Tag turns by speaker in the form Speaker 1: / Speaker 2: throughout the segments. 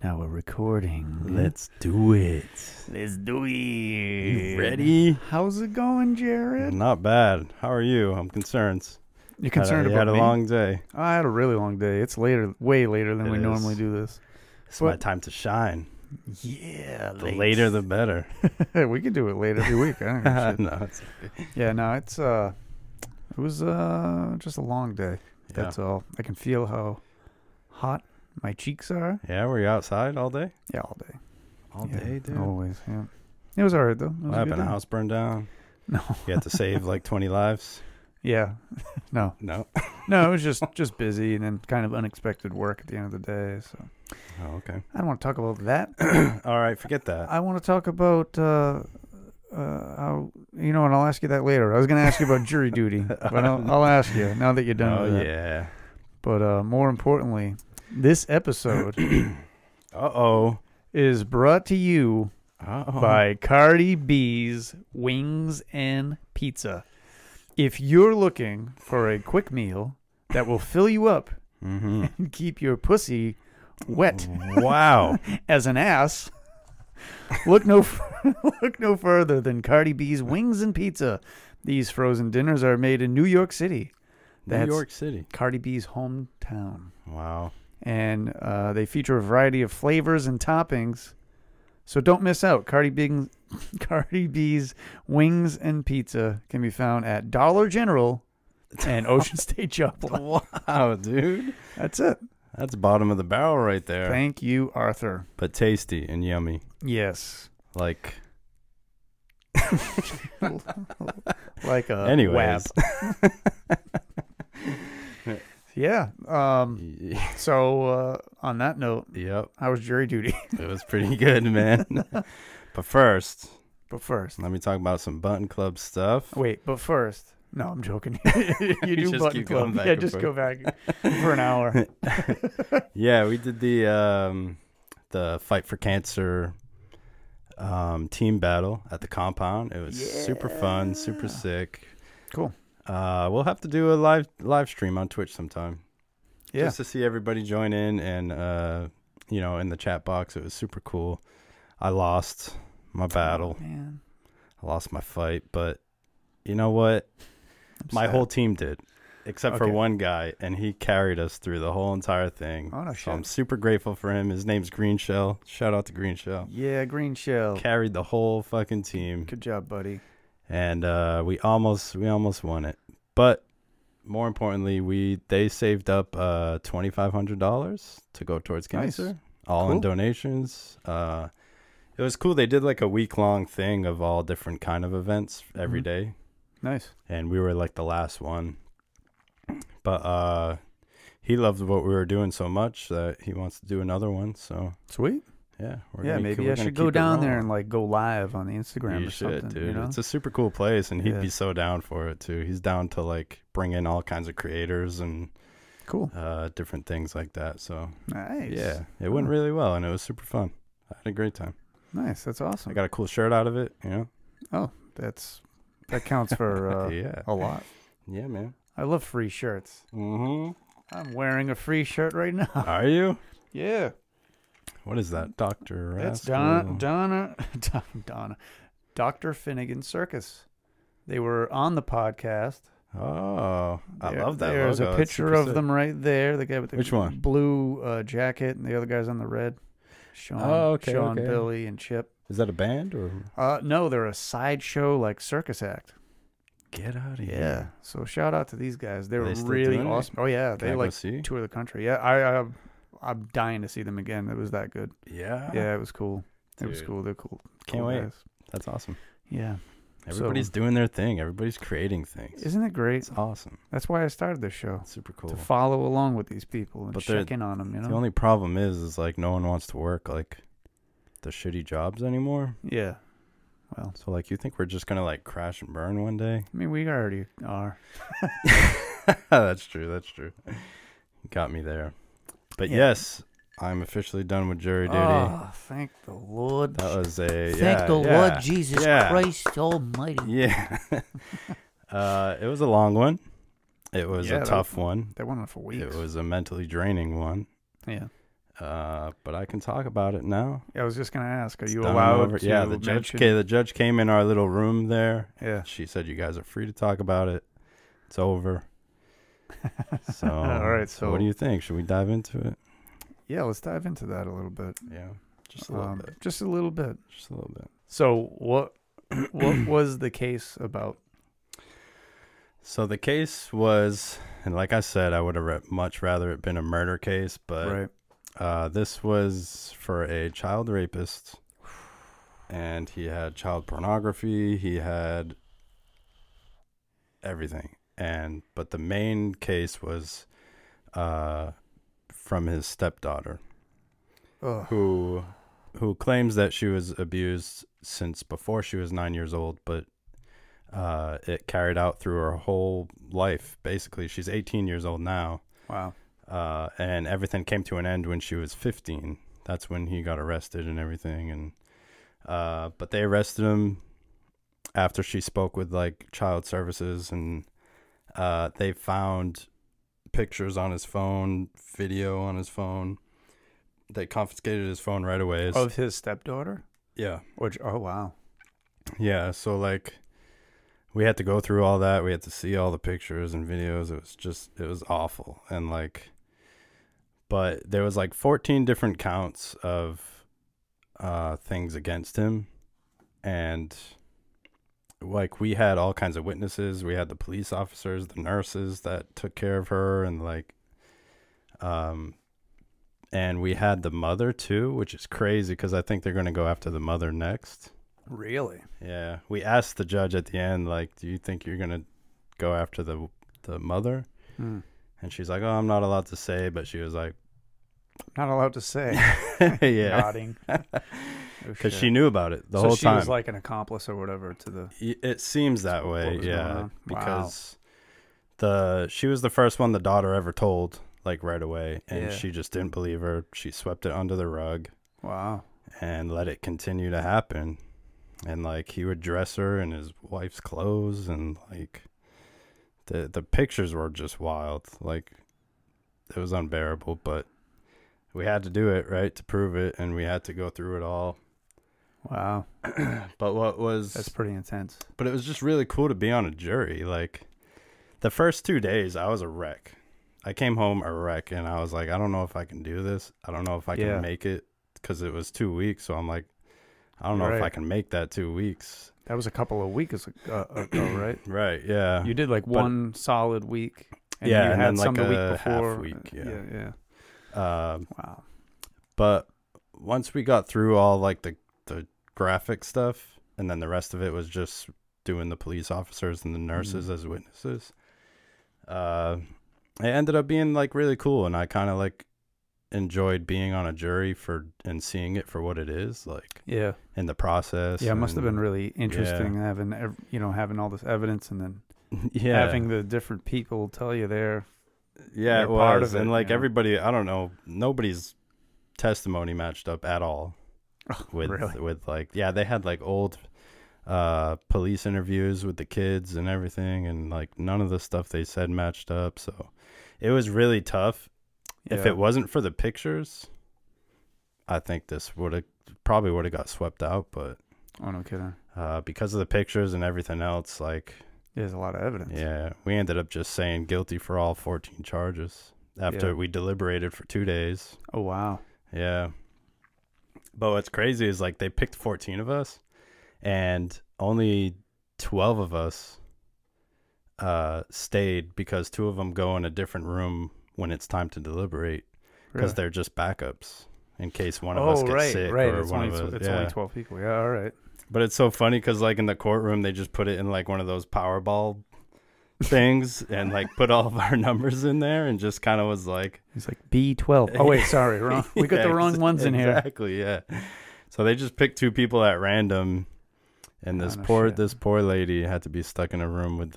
Speaker 1: Now we're recording.
Speaker 2: Let's do it.
Speaker 1: Let's do it.
Speaker 2: You ready?
Speaker 1: How's it going, Jared?
Speaker 2: Not bad. How are you? I'm concerned.
Speaker 1: You're concerned
Speaker 2: You
Speaker 1: about
Speaker 2: had a
Speaker 1: me?
Speaker 2: long day.
Speaker 1: I had a really long day. It's later, way later than we normally do this.
Speaker 2: It's my time to shine.
Speaker 1: Yeah,
Speaker 2: The later the better.
Speaker 1: We can do it late every week. I don't give a shit.
Speaker 2: No, it's okay.
Speaker 1: Yeah, no, it was just a long day. That's all. I can feel how hot my cheeks are.
Speaker 2: Yeah, were you outside all day?
Speaker 1: Yeah, all day.
Speaker 2: All day, dude.
Speaker 1: Always, yeah. It was alright though.
Speaker 2: What happened? A house burned down?
Speaker 1: No.
Speaker 2: You had to save like 20 lives?
Speaker 1: Yeah. No.
Speaker 2: No.
Speaker 1: No, it was just busy and then kind of unexpected work at the end of the day. So.
Speaker 2: Oh, okay.
Speaker 1: I don't want to talk about that.
Speaker 2: All right, forget that.
Speaker 1: I want to talk about how, you know, and I'll ask you that later. I was going to ask you about jury duty, but I'll ask you now that you're done with that.
Speaker 2: Yeah.
Speaker 1: But more importantly, this episode is brought to you by Cardi B's Wings and Pizza. If you're looking for a quick meal that will fill you up and keep your pussy wet,
Speaker 2: wow,
Speaker 1: as an ass, look no further than Cardi B's Wings and Pizza. These frozen dinners are made in New York City. That's
Speaker 2: New York City, Cardi
Speaker 1: B's hometown.
Speaker 2: Wow.
Speaker 1: And they feature a variety of flavors and toppings. So don't miss out. Cardi B's Wings and Pizza can be found at Dollar General and Ocean State Joplin.
Speaker 2: Wow, dude.
Speaker 1: That's it.
Speaker 2: That's bottom of the barrel right there.
Speaker 1: Thank you, Arthur.
Speaker 2: But tasty and yummy.
Speaker 1: Yes.
Speaker 2: Like
Speaker 1: a
Speaker 2: anyways.
Speaker 1: whap. Yeah. So on that note,
Speaker 2: yep.
Speaker 1: How was jury duty?
Speaker 2: It was pretty good, man. But first,
Speaker 1: let
Speaker 2: me talk about some button club stuff.
Speaker 1: Wait, but first. No, I'm joking. You do
Speaker 2: just
Speaker 1: button
Speaker 2: keep
Speaker 1: club.
Speaker 2: going back
Speaker 1: Yeah,
Speaker 2: and
Speaker 1: just
Speaker 2: forth.
Speaker 1: go back for an hour.
Speaker 2: Yeah, we did the Fight for Cancer team battle at the compound. It was super fun, super sick.
Speaker 1: Cool.
Speaker 2: We'll have to do a live stream on Twitch sometime. Yeah. Just to see everybody join in and you know, in the chat box. It was super cool. I lost my battle.
Speaker 1: Oh, man.
Speaker 2: I lost my fight, but you know what? My whole team did, except for one guy, and he carried us through the whole entire thing.
Speaker 1: Oh, no
Speaker 2: so
Speaker 1: shit.
Speaker 2: I'm super grateful for him. His name's Green Shell. Shout out to Green Shell.
Speaker 1: Yeah, Green Shell.
Speaker 2: Carried the whole fucking team.
Speaker 1: Good job, buddy.
Speaker 2: And we almost won it. But more importantly, they saved up $2,500 to go towards cancer.
Speaker 1: Nice.
Speaker 2: All in donations. It was cool. They did like a week-long thing of all different kind of events every day.
Speaker 1: Nice.
Speaker 2: And we were like the last one. But he loved what we were doing so much that he wants to do another one. So
Speaker 1: sweet.
Speaker 2: Yeah.
Speaker 1: Maybe I should go down there and like go live on the Instagram or something.
Speaker 2: Dude.
Speaker 1: You know?
Speaker 2: It's a super cool place, and he'd be so down for it too. He's down to like bring in all kinds of creators and different things like that. So
Speaker 1: nice.
Speaker 2: Yeah, it went really well, and it was super fun. I had a great time.
Speaker 1: Nice. That's awesome.
Speaker 2: I got a cool shirt out of it. You know.
Speaker 1: Oh, that counts for a lot.
Speaker 2: Yeah, man.
Speaker 1: I love free shirts. I'm wearing a free shirt right now.
Speaker 2: Are you?
Speaker 1: Yeah.
Speaker 2: What is that, Dr.
Speaker 1: That's
Speaker 2: Rascal?
Speaker 1: Donna. Dr. Finnegan Circus. They were on the podcast.
Speaker 2: Oh, I love that
Speaker 1: There's
Speaker 2: logo.
Speaker 1: a picture of them right there. The guy with the
Speaker 2: Which one?
Speaker 1: Blue jacket, and the other guy's on the red. Sean, Billy, and Chip.
Speaker 2: Is that a band or?
Speaker 1: No, they're a sideshow like circus act.
Speaker 2: Get out of here.
Speaker 1: Yeah. So shout out to these guys. They're
Speaker 2: Are they still
Speaker 1: really
Speaker 2: doing it?
Speaker 1: awesome. Oh yeah,
Speaker 2: Can
Speaker 1: they
Speaker 2: I go
Speaker 1: like
Speaker 2: see?
Speaker 1: tour the country. Yeah, I'm dying to see them again. It was that good.
Speaker 2: Yeah.
Speaker 1: Yeah, it was cool.
Speaker 2: Dude.
Speaker 1: It was cool. They're cool.
Speaker 2: Can't
Speaker 1: cool
Speaker 2: wait.
Speaker 1: guys.
Speaker 2: That's awesome.
Speaker 1: Yeah.
Speaker 2: Everybody's doing their thing. Everybody's creating things.
Speaker 1: Isn't it great?
Speaker 2: It's awesome.
Speaker 1: That's why I started this show.
Speaker 2: It's super cool.
Speaker 1: To follow along with these people and
Speaker 2: But
Speaker 1: check in on them, you know?
Speaker 2: The only problem is like no one wants to work like the shitty jobs anymore.
Speaker 1: Yeah. Well.
Speaker 2: So like you think we're just going to like crash and burn one day?
Speaker 1: I mean, we already are.
Speaker 2: That's true. That's true. Got me there. But yes, I'm officially done with jury duty.
Speaker 1: Oh, thank the Lord.
Speaker 2: That was
Speaker 3: Thank the Lord Jesus Christ Almighty.
Speaker 2: Yeah. It was a long one. It was a tough one.
Speaker 1: That went on for weeks.
Speaker 2: It was a mentally draining one.
Speaker 1: Yeah.
Speaker 2: But I can talk about it now.
Speaker 1: Yeah, I was just gonna ask, are you
Speaker 2: Done
Speaker 1: allowed to?
Speaker 2: Yeah, the judge. Okay, the judge came in our little room there.
Speaker 1: Yeah.
Speaker 2: She said, "You guys are free to talk about it. It's over." So,
Speaker 1: all right. So,
Speaker 2: what do you think? Should we dive into it?
Speaker 1: Yeah, let's dive into that a little bit.
Speaker 2: Yeah, just a little bit.
Speaker 1: Just a little bit.
Speaker 2: Just a little bit.
Speaker 1: So, what was the case about?
Speaker 2: So the case was, and like I said, I would have much rather it been a murder case, but
Speaker 1: Right.
Speaker 2: This was for a child rapist, and he had child pornography. He had everything, but the main case was from his stepdaughter, who claims that she was abused since before she was 9 years old, but it carried out through her whole life. Basically, she's 18 years old now.
Speaker 1: Wow.
Speaker 2: And everything came to an end when she was 15. That's when he got arrested and everything. And but they arrested him after she spoke with like child services, and they found pictures on his phone, video on his phone. They confiscated his phone right away.
Speaker 1: Of his stepdaughter?
Speaker 2: Yeah.
Speaker 1: Which, oh, wow.
Speaker 2: Yeah, so like we had to go through all that. We had to see all the pictures and videos. It was awful. And like, but there was like 14 different counts of things against him. And like we had all kinds of witnesses. We had the police officers, the nurses that took care of her, and like and we had the mother too, which is crazy because I think they're going to go after the mother next.
Speaker 1: Really?
Speaker 2: Yeah. We asked the judge at the end, like, do you think you're going to go after the mother? And she's like, oh, I'm not allowed to say, but she was like,
Speaker 1: not allowed to say.
Speaker 2: Yeah.
Speaker 1: Nodding.
Speaker 2: Because she knew about it the whole time.
Speaker 1: So she was like an accomplice or whatever to the...
Speaker 2: It seems that way, yeah.
Speaker 1: Wow.
Speaker 2: Because she was the first one the daughter ever told, like right away, and she just didn't believe her. She swept it under the rug.
Speaker 1: Wow.
Speaker 2: And let it continue to happen. And like he would dress her in his wife's clothes, and like the pictures were just wild. Like it was unbearable, but we had to do it, right, to prove it, and we had to go through it all.
Speaker 1: Wow.
Speaker 2: But
Speaker 1: that's pretty intense.
Speaker 2: But it was just really cool to be on a jury. Like the first 2 days I was a wreck. I came home a wreck, and I was like, I don't know if I can do this. I don't know if I can make it, because it was 2 weeks. So I'm like, I don't know if I can make that 2 weeks.
Speaker 1: That was a couple of weeks ago, right?
Speaker 2: Right, yeah.
Speaker 1: You did like one solid week.
Speaker 2: And you had and some like the week before. Half week,
Speaker 1: yeah.
Speaker 2: Wow. But once we got through all like the graphic stuff, and then the rest of it was just doing the police officers and the nurses as witnesses, it ended up being like really cool, and I kind of like enjoyed being on a jury and seeing it for what it is, like in the process.
Speaker 1: It must have been really interesting having all this evidence, and then having the different people tell you they're
Speaker 2: it was part of it, and like everybody, I don't know, nobody's testimony matched up at all with like they had like old police interviews with the kids and everything, and like none of the stuff they said matched up, so it was really tough. If it wasn't for the pictures, I think this probably would have got swept out, but
Speaker 1: oh, no kidding.
Speaker 2: Because of the pictures and everything else, like
Speaker 1: there's a lot of evidence.
Speaker 2: Yeah, we ended up just saying guilty for all 14 charges after we deliberated for 2 days.
Speaker 1: Oh, wow.
Speaker 2: Yeah. But what's crazy is like they picked 14 of us, and only 12 of us stayed, because 2 of them go in a different room when it's time to deliberate, because they're just backups in case one of us gets sick or
Speaker 1: it's
Speaker 2: one
Speaker 1: only,
Speaker 2: of us.
Speaker 1: It's only 12 people. Yeah, all right.
Speaker 2: But it's so funny because like in the courtroom, they just put it in like one of those Powerball things and like put all of our numbers in there, and just kind of was like,
Speaker 1: he's like B12. Oh wait, sorry, wrong. We got the wrong ones in here.
Speaker 2: Exactly, yeah. So they just picked 2 people at random, and this poor lady had to be stuck in a room with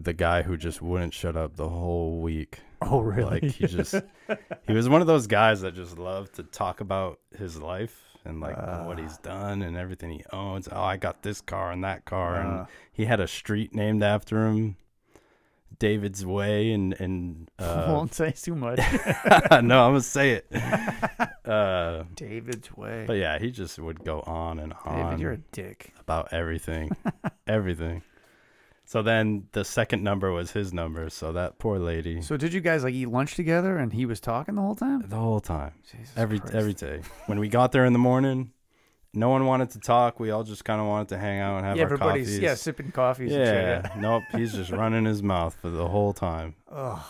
Speaker 2: the guy who just wouldn't shut up the whole week.
Speaker 1: Oh, really?
Speaker 2: Like he was one of those guys that just loved to talk about his life and like what he's done and everything he owns. Oh, I got this car and that car, and he had a street named after him David's Way and
Speaker 1: won't say too much.
Speaker 2: No, I'm gonna say it.
Speaker 1: David's Way.
Speaker 2: But yeah, he just would go on and on.
Speaker 1: David, you're a dick
Speaker 2: about everything, everything. So then the second number was his number. So that poor lady.
Speaker 1: So did you guys like eat lunch together and he was talking the whole time?
Speaker 2: The whole time,
Speaker 1: Jesus
Speaker 2: every
Speaker 1: Christ.
Speaker 2: day. When we got there in the morning, no one wanted to talk. We all just kind of wanted to hang out and have our
Speaker 1: everybody's
Speaker 2: coffees.
Speaker 1: sipping coffees.
Speaker 2: Yeah,
Speaker 1: and shit.
Speaker 2: nope. He's just running his mouth for the whole time.
Speaker 1: Ugh.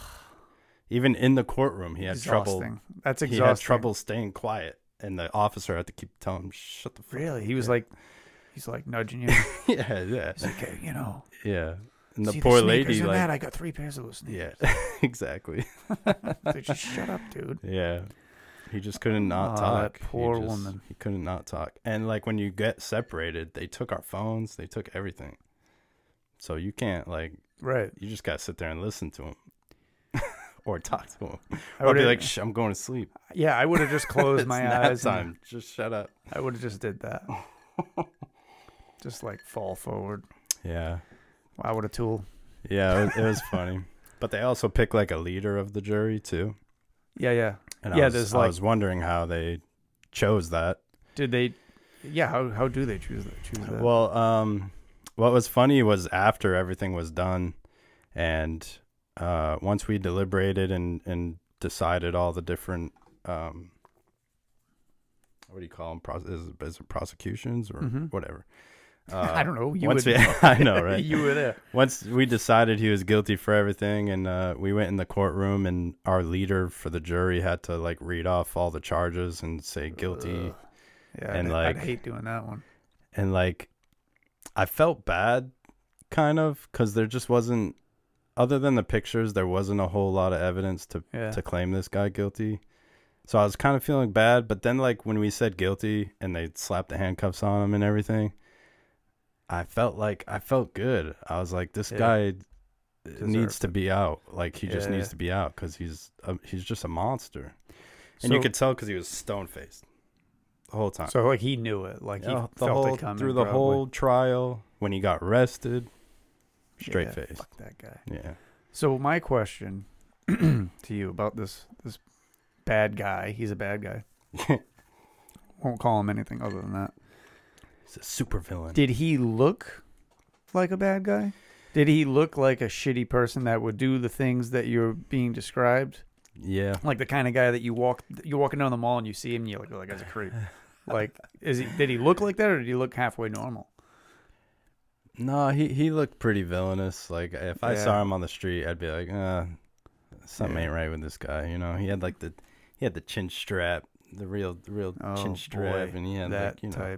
Speaker 2: Even in the courtroom, he had trouble.
Speaker 1: That's exhausting.
Speaker 2: He had trouble staying quiet, and the officer had to keep telling him, "Shut the fuck."
Speaker 1: Really? He was he's like nudging you.
Speaker 2: Yeah.
Speaker 1: He's like, hey, you know.
Speaker 2: Yeah. And the
Speaker 1: see
Speaker 2: poor
Speaker 1: the
Speaker 2: lady, like,
Speaker 1: that? I got 3 pairs of those sneakers.
Speaker 2: Yeah, exactly.
Speaker 1: Like, just shut up, dude.
Speaker 2: Yeah. He just couldn't not talk.
Speaker 1: That poor woman.
Speaker 2: He couldn't not talk. And like when you get separated, they took our phones. They took everything. So you can't
Speaker 1: right.
Speaker 2: You just got to sit there and listen to him or talk to him. Or be like, I'm going to sleep.
Speaker 1: Yeah, I would have just closed my eyes.
Speaker 2: Time. Just shut up.
Speaker 1: I would have just did that. Just fall forward.
Speaker 2: Yeah.
Speaker 1: Wow, what a tool.
Speaker 2: Yeah, it was funny. But they also pick a leader of the jury too.
Speaker 1: Yeah.
Speaker 2: And I was wondering how they chose that.
Speaker 1: Did they? Yeah. How do they choose that?
Speaker 2: Well, what was funny was after everything was done, and once we deliberated and decided all the different what do you call them? Is it prosecutions or whatever?
Speaker 1: I don't know.
Speaker 2: I know, right?
Speaker 1: You were there.
Speaker 2: Once we decided he was guilty for everything, and we went in the courtroom, and our leader for the jury had to read off all the charges and say guilty.
Speaker 1: Yeah,
Speaker 2: and
Speaker 1: I'd hate doing that one.
Speaker 2: And I felt bad, kind of, because there just wasn't, other than the pictures, there wasn't a whole lot of evidence to claim this guy guilty. So I was kind of feeling bad, but then when we said guilty and they slapped the handcuffs on him and everything, I felt good. I was like, this guy needs to be out. He just needs to be out because he's just a monster. And you could tell because he was stone faced the whole time.
Speaker 1: So he knew it. He felt it coming
Speaker 2: through the whole trial. When he got arrested, straight face.
Speaker 1: Fuck that guy.
Speaker 2: Yeah.
Speaker 1: So my question to you about this bad guy. He's a bad guy. Won't call him anything other than that.
Speaker 2: He's a super villain.
Speaker 1: Did he look like a bad guy? Did he look like a shitty person that would do the things that you're being described?
Speaker 2: Yeah.
Speaker 1: Like the kind of guy that you're walking down the mall and you see him and you're like, oh, that guy's a creep. Did he look like that, or did he look halfway normal?
Speaker 2: No, he looked pretty villainous. If I saw him on the street, I'd be like, something ain't right with this guy. You know, he had the chin strap, the real chin strap, and he had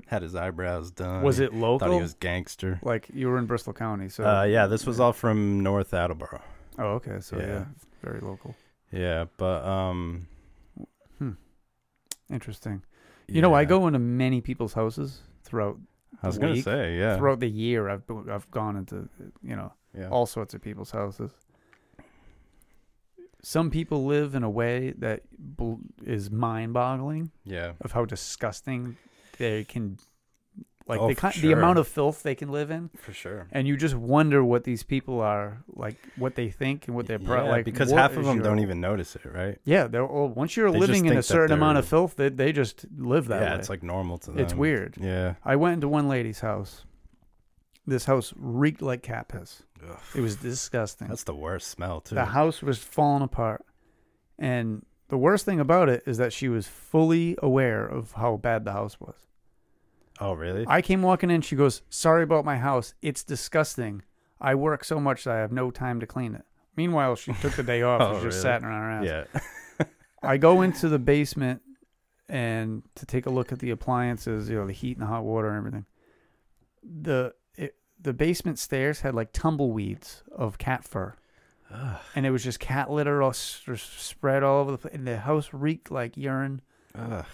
Speaker 2: had his eyebrows done.
Speaker 1: Was it local?
Speaker 2: Thought he was gangster.
Speaker 1: You were in Bristol County, so
Speaker 2: yeah, this was all from North Attleboro.
Speaker 1: Oh, okay, so very local.
Speaker 2: Yeah, but
Speaker 1: interesting. You know, I go into many people's houses throughout.
Speaker 2: I was gonna say, yeah.
Speaker 1: Throughout the year, I've gone into all sorts of people's houses. Some people live in a way that is mind-boggling.
Speaker 2: Yeah.
Speaker 1: Of how disgusting they can,
Speaker 2: the
Speaker 1: amount of filth they can live in.
Speaker 2: For sure.
Speaker 1: And you just wonder what these people are what they think and what they're
Speaker 2: because half of them don't even notice it, right?
Speaker 1: Yeah, once you're living in a certain amount of filth, they just live that way.
Speaker 2: Yeah, it's normal to them.
Speaker 1: It's weird.
Speaker 2: Yeah.
Speaker 1: I went into one lady's house. This house reeked like cat piss.
Speaker 2: Ugh.
Speaker 1: It was disgusting.
Speaker 2: That's the worst smell, too.
Speaker 1: The house was falling apart. And the worst thing about it is that she was fully aware of how bad the house was.
Speaker 2: Oh, really?
Speaker 1: I came walking in. She goes, sorry about my house. It's disgusting. I work so much that I have no time to clean it. Meanwhile, she took the day off and just sat on her ass.
Speaker 2: Yeah.
Speaker 1: I go into the basement and to take a look at the appliances, the heat and the hot water and everything. The basement stairs had tumbleweeds of cat fur.
Speaker 2: Ugh.
Speaker 1: And it was just cat litter all spread all over the place. And the house reeked like urine.
Speaker 2: Ugh.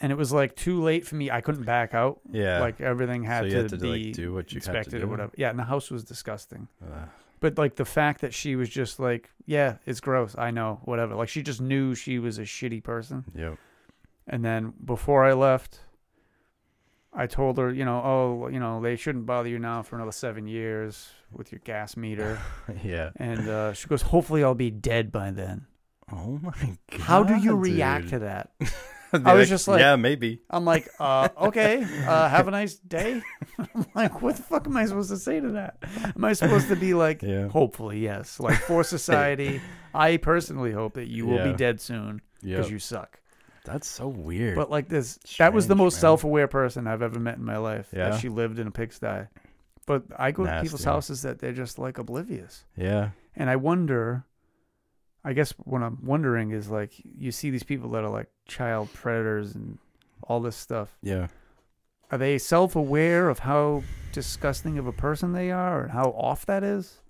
Speaker 1: And it was too late for me. I couldn't back out.
Speaker 2: Yeah.
Speaker 1: Everything had to be
Speaker 2: do what you
Speaker 1: inspected
Speaker 2: had to do.
Speaker 1: or whatever. Yeah, and the house was disgusting.
Speaker 2: Ugh.
Speaker 1: But the fact that she was just yeah, it's gross. I know, whatever. She just knew she was a shitty person.
Speaker 2: Yep.
Speaker 1: And then before I left, I told her, oh, they shouldn't bother you now for another 7 years with your gas meter.
Speaker 2: Yeah.
Speaker 1: And she goes, hopefully I'll be dead by then.
Speaker 2: Oh my God.
Speaker 1: How do you react to that? I was just like,
Speaker 2: yeah, maybe.
Speaker 1: I'm like, okay, have a nice day. I'm like, what the fuck am I supposed to say to that? Am I supposed to be like, hopefully, yes. Like, for society, I personally hope that you will be dead soon because you suck.
Speaker 2: That's so weird.
Speaker 1: But like this, that was the most self-aware person I've ever met in my life.
Speaker 2: Yeah.
Speaker 1: That she lived in a pigsty. But I go to people's houses that they're just like oblivious.
Speaker 2: Yeah.
Speaker 1: And I wonder, I guess what I'm wondering is like, you see these people that are like child predators and all this stuff.
Speaker 2: Yeah.
Speaker 1: Are they self-aware of how disgusting of a person they are and how off that is?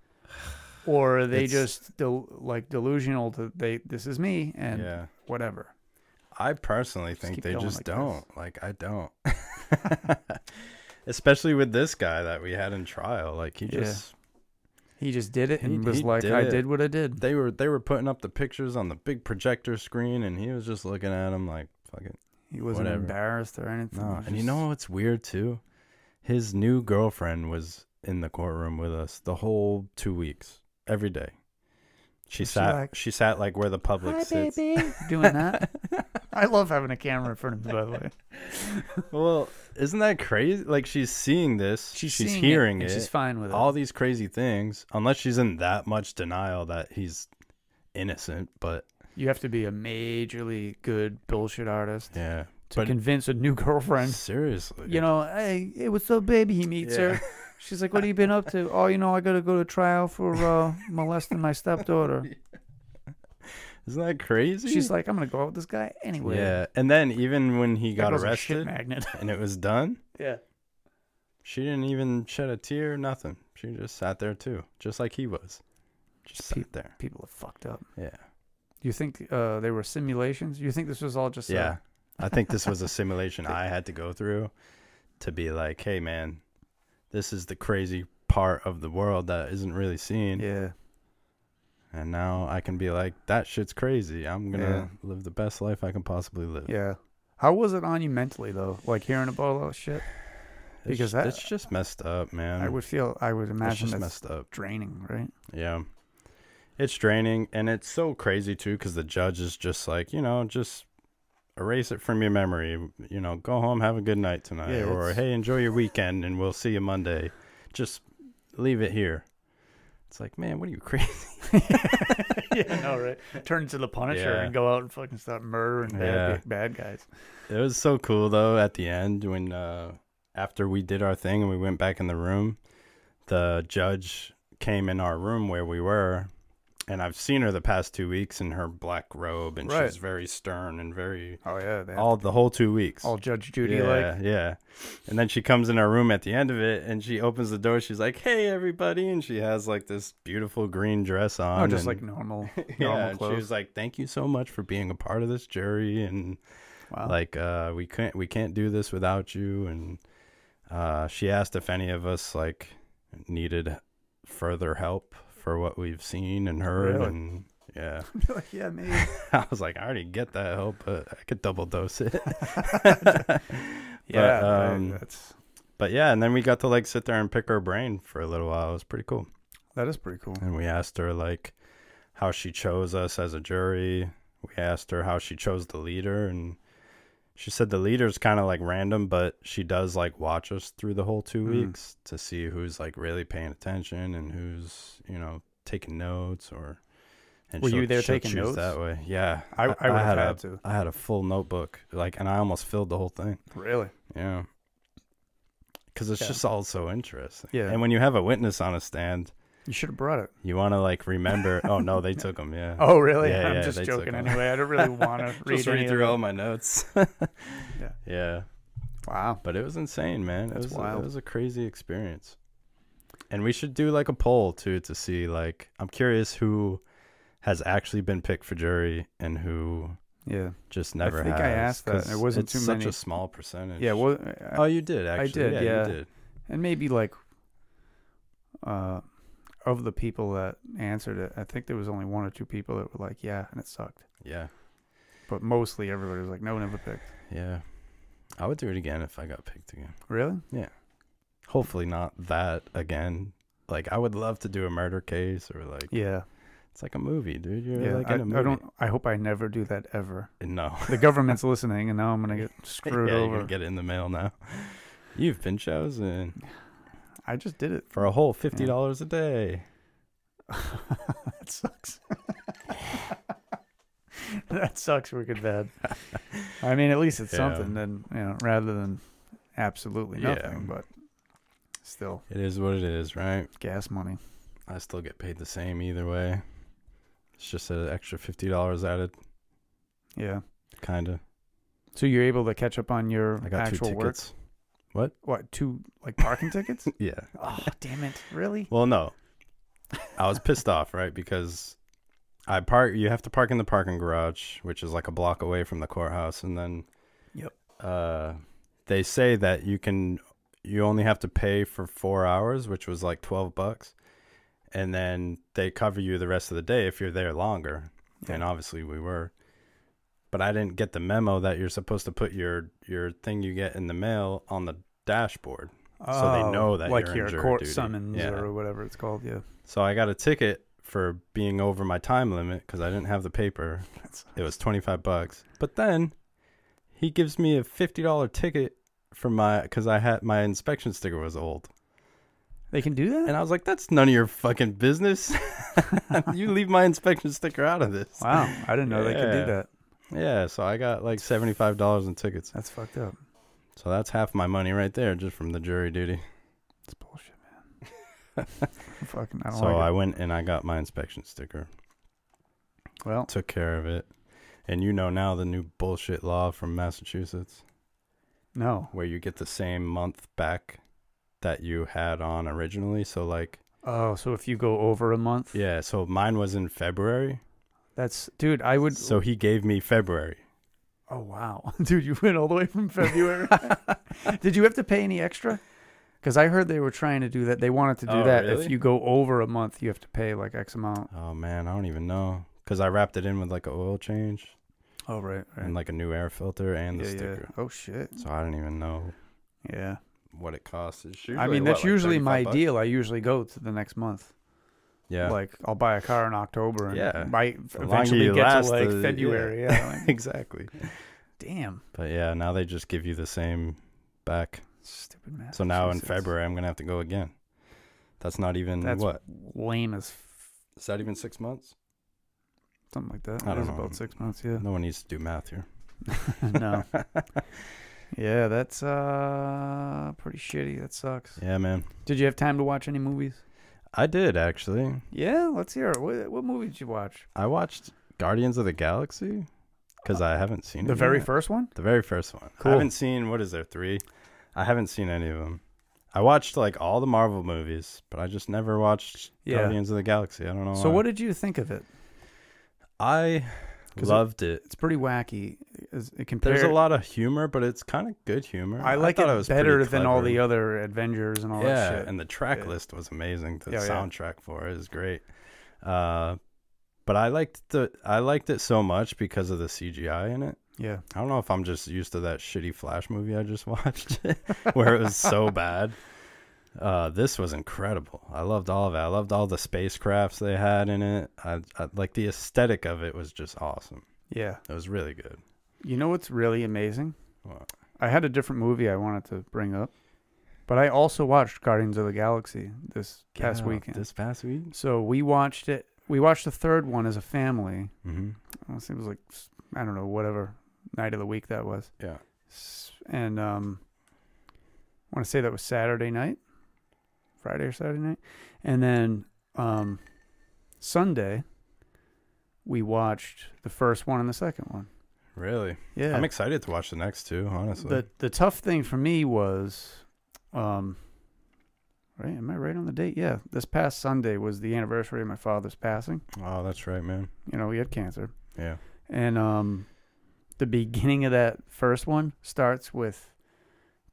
Speaker 1: Or are they just delusional to this is me and whatever? I
Speaker 2: personally think they just don't. Like, I don't. Especially with this guy that we had in trial. Like, he just did it and was like, I did what I did. They were putting up the pictures on the big projector screen, and he was just looking at them like, fuck it.
Speaker 1: He wasn't embarrassed or anything.
Speaker 2: No, and you know what's weird, too? His new girlfriend was in the courtroom with us the whole 2 weeks, every day. She sat like where the public sits.
Speaker 1: Baby. Doing that. I love having a camera in front of me, by the way.
Speaker 2: Well, isn't that crazy? Like, she's seeing this. She's hearing it.
Speaker 1: She's fine with it.
Speaker 2: All these crazy things, unless she's in that much denial that he's innocent. But
Speaker 1: you have to be a majorly good bullshit artist.
Speaker 2: Yeah.
Speaker 1: To convince a new girlfriend.
Speaker 2: Seriously.
Speaker 1: Hey, what's up, baby? He meets her. She's like, what have you been up to? Oh, I got to go to trial for molesting my stepdaughter.
Speaker 2: Isn't that crazy?
Speaker 1: She's like, I'm going to go out with this guy anyway.
Speaker 2: Yeah. And then even when he got arrested
Speaker 1: shit magnet.
Speaker 2: and it was done,
Speaker 1: she
Speaker 2: didn't even shed a tear, nothing. She just sat there too, just like he was. Just sat there.
Speaker 1: People are fucked up.
Speaker 2: Yeah.
Speaker 1: You think they were simulations? You think this was all just...
Speaker 2: Yeah. I think this was a simulation I had to go through to be like, hey, man, this is the crazy part of the world that isn't really seen.
Speaker 1: Yeah.
Speaker 2: And now I can be like, that shit's crazy. I'm going to live the best life I can possibly live.
Speaker 1: Yeah. How was it on you mentally, though? Like hearing about all that shit?
Speaker 2: Because it's just messed up, man.
Speaker 1: I would imagine
Speaker 2: it's messed up.
Speaker 1: Draining, right?
Speaker 2: Yeah. It's draining. And it's so crazy, too, because the judge is just like, just erase it from your memory. Go home, have a good night tonight. Yeah, or, hey, enjoy your weekend, and we'll see you Monday. Just leave it here. It's like, man, what are you, crazy?
Speaker 1: Yeah, no, right? Turn into the Punisher and go out and fucking start murdering bad guys.
Speaker 2: It was so cool, though, at the end when after we did our thing and we went back in the room, the judge came in our room where we were, and I've seen her the past 2 weeks in her black robe, and she's very stern and very...
Speaker 1: Oh, yeah.
Speaker 2: The whole 2 weeks.
Speaker 1: All Judge Judy-like.
Speaker 2: Yeah. And then she comes in our room at the end of it, and she opens the door. She's like, hey, everybody. And she has, like, this beautiful green dress on.
Speaker 1: Oh, just like normal
Speaker 2: and
Speaker 1: clothes.
Speaker 2: she was like, thank you so much for being a part of this jury. And, like, we can't do this without you. And she asked if any of us, like, needed further help for what we've seen and heard.
Speaker 1: Really?
Speaker 2: And
Speaker 1: like, yeah, maybe.
Speaker 2: I was like, I already get that help, but I could double dose it. But yeah, and then we got to like sit there and pick her brain for a little while. It was pretty cool.
Speaker 1: That is pretty cool.
Speaker 2: And we asked her like how she chose us as a jury. We asked her how she chose the leader, and she said the leader's kind of like random, but she does like watch us through the whole 2 weeks to see who's like really paying attention and who's, taking notes or... And
Speaker 1: were you there taking notes
Speaker 2: that way? Yeah,
Speaker 1: I would have had to.
Speaker 2: I had a full notebook, and I almost filled the whole thing.
Speaker 1: Really?
Speaker 2: Yeah. Because it's just all so interesting.
Speaker 1: Yeah.
Speaker 2: And when you have a witness on a stand,
Speaker 1: you should have brought it.
Speaker 2: You want to like remember? Oh no, they took them. Yeah.
Speaker 1: Oh really?
Speaker 2: Yeah,
Speaker 1: I'm just joking. Anyway, I don't really want to
Speaker 2: read through all my notes. Yeah.
Speaker 1: Wow.
Speaker 2: But it was insane, man.
Speaker 1: That's wild.
Speaker 2: It was a crazy experience. And we should do like a poll too to see. Like, I'm curious who has actually been picked for jury and who just never has.
Speaker 1: I think I asked that. It wasn't too many.
Speaker 2: It's such a small percentage.
Speaker 1: Yeah. Well,
Speaker 2: oh, you did actually.
Speaker 1: I did.
Speaker 2: Yeah, you did.
Speaker 1: And maybe like of the people that answered it, I think there was only one or two people that were like, yeah, and it sucked.
Speaker 2: Yeah.
Speaker 1: But mostly everybody was like, no, never picked.
Speaker 2: Yeah. I would do it again if I got picked again.
Speaker 1: Really?
Speaker 2: Yeah. Hopefully not that again. Like, I would love to do a murder case or like.
Speaker 1: Yeah.
Speaker 2: It's like a movie, dude. You're like in a movie.
Speaker 1: I hope I never do that ever.
Speaker 2: No.
Speaker 1: The government's listening, and now I'm gonna get screwed over.
Speaker 2: You're gonna get it in the mail now. You've been chosen.
Speaker 1: I just did it
Speaker 2: for a whole $50 a day.
Speaker 1: That sucks. That sucks wicked bad. I mean, at least it's something, then rather than absolutely nothing. But still,
Speaker 2: it is what it is, right?
Speaker 1: Gas money.
Speaker 2: I still get paid the same either way. It's just an extra $50 added.
Speaker 1: Yeah.
Speaker 2: Kind of.
Speaker 1: So you're able to catch up on your
Speaker 2: I got
Speaker 1: actual
Speaker 2: 2 tickets.
Speaker 1: Work? What, 2 like parking tickets?
Speaker 2: Yeah.
Speaker 1: Oh, damn it. Really?
Speaker 2: Well, no. I was pissed off, right? Because you have to park in the parking garage, which is like a block away from the courthouse, and then they say that you only have to pay for 4 hours, which was like $12. And then they cover you the rest of the day if you're there longer. Yeah. And obviously we were. But I didn't get the memo that you're supposed to put your thing you get in the mail on the dashboard. So they know that
Speaker 1: like
Speaker 2: you're
Speaker 1: your
Speaker 2: in jury
Speaker 1: court
Speaker 2: duty.
Speaker 1: summons or whatever it's called, yeah.
Speaker 2: So I got a ticket for being over my time limit because I didn't have the paper. It was $25. But then he gives me a $50 ticket for because my inspection sticker was old.
Speaker 1: They can do that?
Speaker 2: And I was like, that's none of your fucking business. You leave my inspection sticker out of this.
Speaker 1: Wow. I didn't know they could do that.
Speaker 2: Yeah, so I got like $75 in tickets.
Speaker 1: That's fucked up.
Speaker 2: So that's half my money right there just from the jury duty.
Speaker 1: It's bullshit, man. I don't
Speaker 2: so
Speaker 1: like
Speaker 2: I
Speaker 1: it.
Speaker 2: went and I got my inspection sticker.
Speaker 1: Well.
Speaker 2: Took care of it. And you know now the new bullshit law from Massachusetts.
Speaker 1: No.
Speaker 2: Where you get the same month back that you had on originally. So like,
Speaker 1: so if you go over a month?
Speaker 2: Yeah, so mine was in February.
Speaker 1: Dude, I would.
Speaker 2: So he gave me February.
Speaker 1: Oh, wow. Dude, you went all the way from February. Did you have to pay any extra? Because I heard they were trying to do that. They wanted to do that. Really? If you go over a month, you have to pay like X amount.
Speaker 2: Oh, man, I don't even know. Because I wrapped it in with like an oil change.
Speaker 1: Oh, right.
Speaker 2: And like a new air filter and the sticker.
Speaker 1: Yeah. Oh, shit.
Speaker 2: So I don't even know.
Speaker 1: Yeah.
Speaker 2: What it costs.
Speaker 1: I mean, that's usually my deal. I usually go to the next month.
Speaker 2: Yeah.
Speaker 1: Like, I'll buy a car in October and might eventually get to like February. Yeah.
Speaker 2: Exactly.
Speaker 1: Damn.
Speaker 2: But yeah, now they just give you the same back.
Speaker 1: Stupid man.
Speaker 2: So now in February, I'm going to have to go again. That's not even what?
Speaker 1: Lame as.
Speaker 2: Is that even 6 months?
Speaker 1: Something like that.
Speaker 2: I don't know.
Speaker 1: About 6 months, yeah.
Speaker 2: No one needs to do math here.
Speaker 1: No. Yeah, that's pretty shitty. That sucks.
Speaker 2: Yeah, man.
Speaker 1: Did you have time to watch any movies?
Speaker 2: I did, actually.
Speaker 1: Yeah, let's hear it. What movie did you watch?
Speaker 2: I watched Guardians of the Galaxy because I haven't seen it.
Speaker 1: The very first one?
Speaker 2: The very first one.
Speaker 1: Cool.
Speaker 2: I haven't seen, what is there, 3? I haven't seen any of them. I watched like all the Marvel movies, but I just never watched Guardians of the Galaxy. I don't know
Speaker 1: So
Speaker 2: why.
Speaker 1: what did you think of it?
Speaker 2: I loved it.
Speaker 1: It's pretty wacky.
Speaker 2: There's a lot of humor, but it's kind of good humor.
Speaker 1: I like it was better than all the other Avengers and all that shit.
Speaker 2: Yeah, and the track list was amazing. The soundtrack for it is great. But I liked it so much because of the CGI in it.
Speaker 1: Yeah.
Speaker 2: I don't know if I'm just used to that shitty Flash movie I just watched where it was so bad. This was incredible. I loved all of it. I loved all the spacecrafts they had in it. I like the aesthetic of it was just awesome.
Speaker 1: Yeah.
Speaker 2: It was really good.
Speaker 1: You know what's really amazing?
Speaker 2: What?
Speaker 1: I had a different movie I wanted to bring up, but I also watched Guardians of the Galaxy this past weekend.
Speaker 2: This past week?
Speaker 1: So we watched it. We watched the third one as a family.
Speaker 2: Mm-hmm.
Speaker 1: It was like, I don't know, whatever night of the week that was.
Speaker 2: Yeah.
Speaker 1: And I want to say that was Saturday night. Friday or Saturday night. And then Sunday, we watched the first one and the second one.
Speaker 2: Really?
Speaker 1: Yeah.
Speaker 2: I'm excited to watch the next two, honestly.
Speaker 1: The tough thing for me was, right? Am I right on the date? Yeah. This past Sunday was the anniversary of my father's passing.
Speaker 2: Oh, that's right, man.
Speaker 1: You know, he had cancer.
Speaker 2: Yeah.
Speaker 1: And the beginning of that first one starts with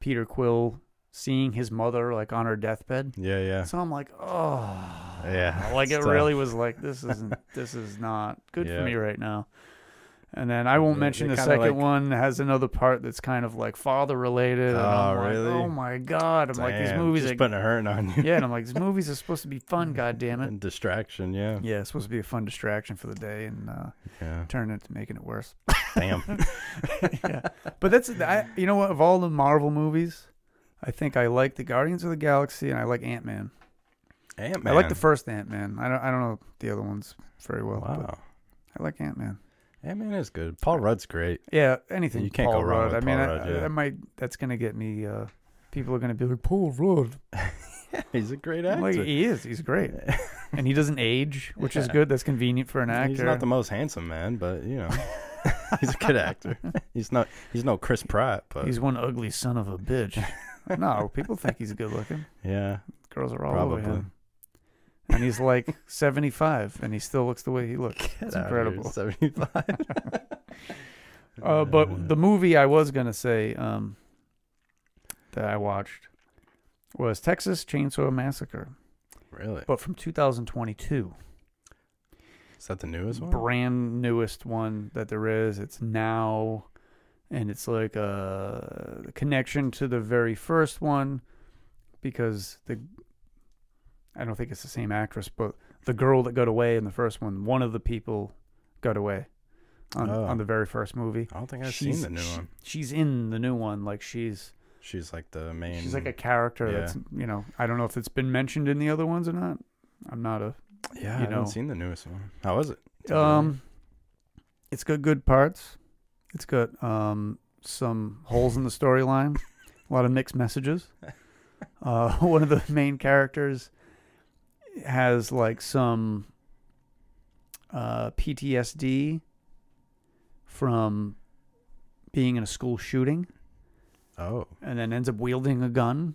Speaker 1: Peter Quill seeing his mother like on her deathbed.
Speaker 2: Yeah.
Speaker 1: So I'm like, oh,
Speaker 2: yeah.
Speaker 1: Like it really was like, this is not good for me right now. And then I won't mention the second one has another part that's kind of like father related.
Speaker 2: Oh, really?
Speaker 1: Like, oh my God. I'm like, these movies
Speaker 2: just putting a hurting on you.
Speaker 1: Yeah, and I'm like, these movies are supposed to be fun, goddammit.
Speaker 2: And distraction, yeah.
Speaker 1: Yeah, it's supposed to be a fun distraction for the day and turn it into making it worse.
Speaker 2: Damn.
Speaker 1: Yeah. But that's you know what, of all the Marvel movies, I think I like the Guardians of the Galaxy and I like Ant-Man.
Speaker 2: Ant-Man.
Speaker 1: I like the first Ant-Man. I don't know the other ones very well.
Speaker 2: Wow.
Speaker 1: But I like Ant-Man.
Speaker 2: Ant-Man is good. Paul Rudd's great.
Speaker 1: Yeah, anything.
Speaker 2: You can't
Speaker 1: Paul
Speaker 2: go wrong
Speaker 1: Rudd.
Speaker 2: with Paul Rudd. Yeah.
Speaker 1: That's gonna get me. People are gonna be like, Paul Rudd.
Speaker 2: He's a great actor.
Speaker 1: Like, he is. He's great, and he doesn't age, which is good. That's convenient for an actor.
Speaker 2: He's not the most handsome man, but you know, he's a good actor. He's no Chris Pratt, but
Speaker 1: he's one ugly son of a bitch. No, people think he's good looking.
Speaker 2: Yeah,
Speaker 1: girls are all over him. And he's like 75, and he still looks the way he looks. It's incredible.
Speaker 2: 75.
Speaker 1: But the movie I was going to say that I watched was Texas Chainsaw Massacre.
Speaker 2: Really?
Speaker 1: But from 2022.
Speaker 2: Is that the newest one?
Speaker 1: Brand newest one that there is. It's now, and it's like a connection to the very first one because I don't think it's the same actress, but the girl that got away in the first one of the people got away on the very first movie.
Speaker 2: I don't think I've seen the new one.
Speaker 1: She's in the new one. Like she's
Speaker 2: like the main.
Speaker 1: She's like a character that's, you know, I don't know if it's been mentioned in the other ones or not. I'm not a.
Speaker 2: Yeah, I haven't seen the newest one. How was it?
Speaker 1: It's got good parts. It's got some holes in the storyline. A lot of mixed messages. One of the main characters has like some PTSD from being in a school shooting.
Speaker 2: Oh.
Speaker 1: And then ends up wielding a gun.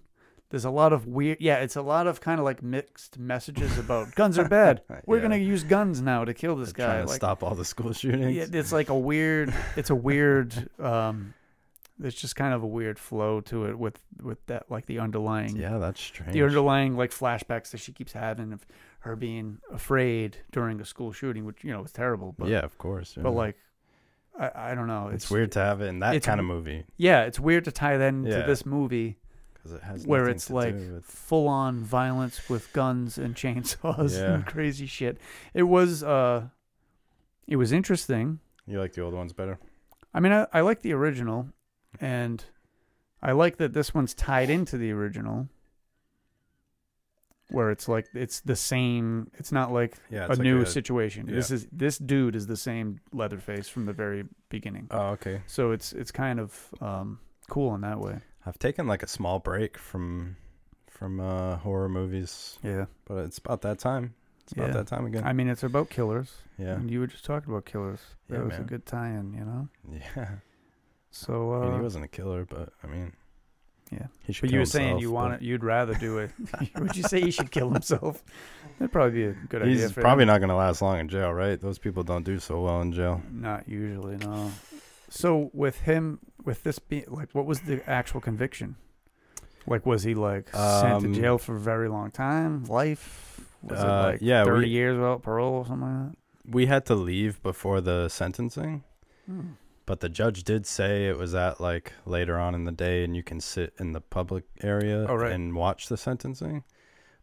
Speaker 1: There's a lot of weird... Yeah, it's a lot of kind of like mixed messages about guns are bad. We're going to use guns now to kill this guy.
Speaker 2: Trying to stop all the school shootings.
Speaker 1: Yeah, it's like a weird... It's a weird... there's just kind of a weird flow to it with that, like the underlying...
Speaker 2: Yeah, that's strange.
Speaker 1: The underlying like flashbacks that she keeps having of her being afraid during a school shooting, which, you know, is terrible. But,
Speaker 2: yeah, of course. Yeah.
Speaker 1: But like, I don't know.
Speaker 2: It's weird to have it in that kind of movie.
Speaker 1: Yeah, it's weird to tie that into this movie.
Speaker 2: It has
Speaker 1: where it's like full-on violence with guns and chainsaws and crazy shit. It was interesting.
Speaker 2: You like the old ones better?
Speaker 1: I mean, I like the original, and I like that this one's tied into the original, where it's like it's the same. It's not like a new situation. Yeah. This dude is the same Leatherface from the very beginning.
Speaker 2: Oh, okay.
Speaker 1: So it's kind of cool in that way.
Speaker 2: I've taken like a small break from horror movies. Yeah. But it's about that time. It's about that time again.
Speaker 1: I mean, it's about killers.
Speaker 2: Yeah.
Speaker 1: And you were just talking about killers. That was a good tie-in, you know?
Speaker 2: Yeah.
Speaker 1: So
Speaker 2: I mean, he wasn't a killer, but I mean,
Speaker 1: yeah.
Speaker 2: He should
Speaker 1: but you were saying you'd rather do it. Would you say he should kill himself? That'd probably be a good idea.
Speaker 2: He's probably not going to last long in jail, right? Those people don't do so well in jail.
Speaker 1: Not usually, no. So with him, with this being like, what was the actual conviction? Like, was he like sent to jail for a very long time, life? Was it like 30 years without parole or something like that?
Speaker 2: We had to leave before the sentencing, but the judge did say it was at like later on in the day, and you can sit in the public area and watch the sentencing.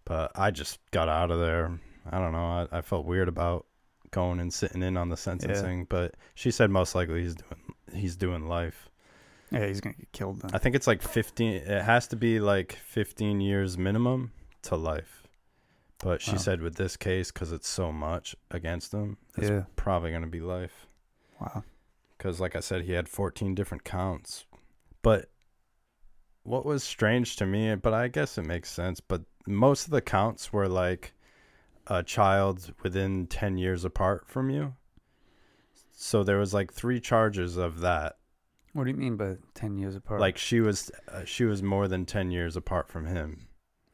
Speaker 2: But I just got out of there. I don't know. I felt weird about going and sitting in on the sentencing, but she said most likely he's doing life.
Speaker 1: Yeah, he's gonna get killed then.
Speaker 2: I think it's like 15. It has to be like 15 years minimum to life. But she said with this case, because it's so much against him, it's probably gonna be life.
Speaker 1: Wow.
Speaker 2: Because like I said, he had 14 different counts. But what was strange to me, but I guess it makes sense, but most of the counts were like a child within 10 years apart from you. So there was like 3 charges of that.
Speaker 1: What do you mean by 10 years apart?
Speaker 2: Like she was more than 10 years apart from him.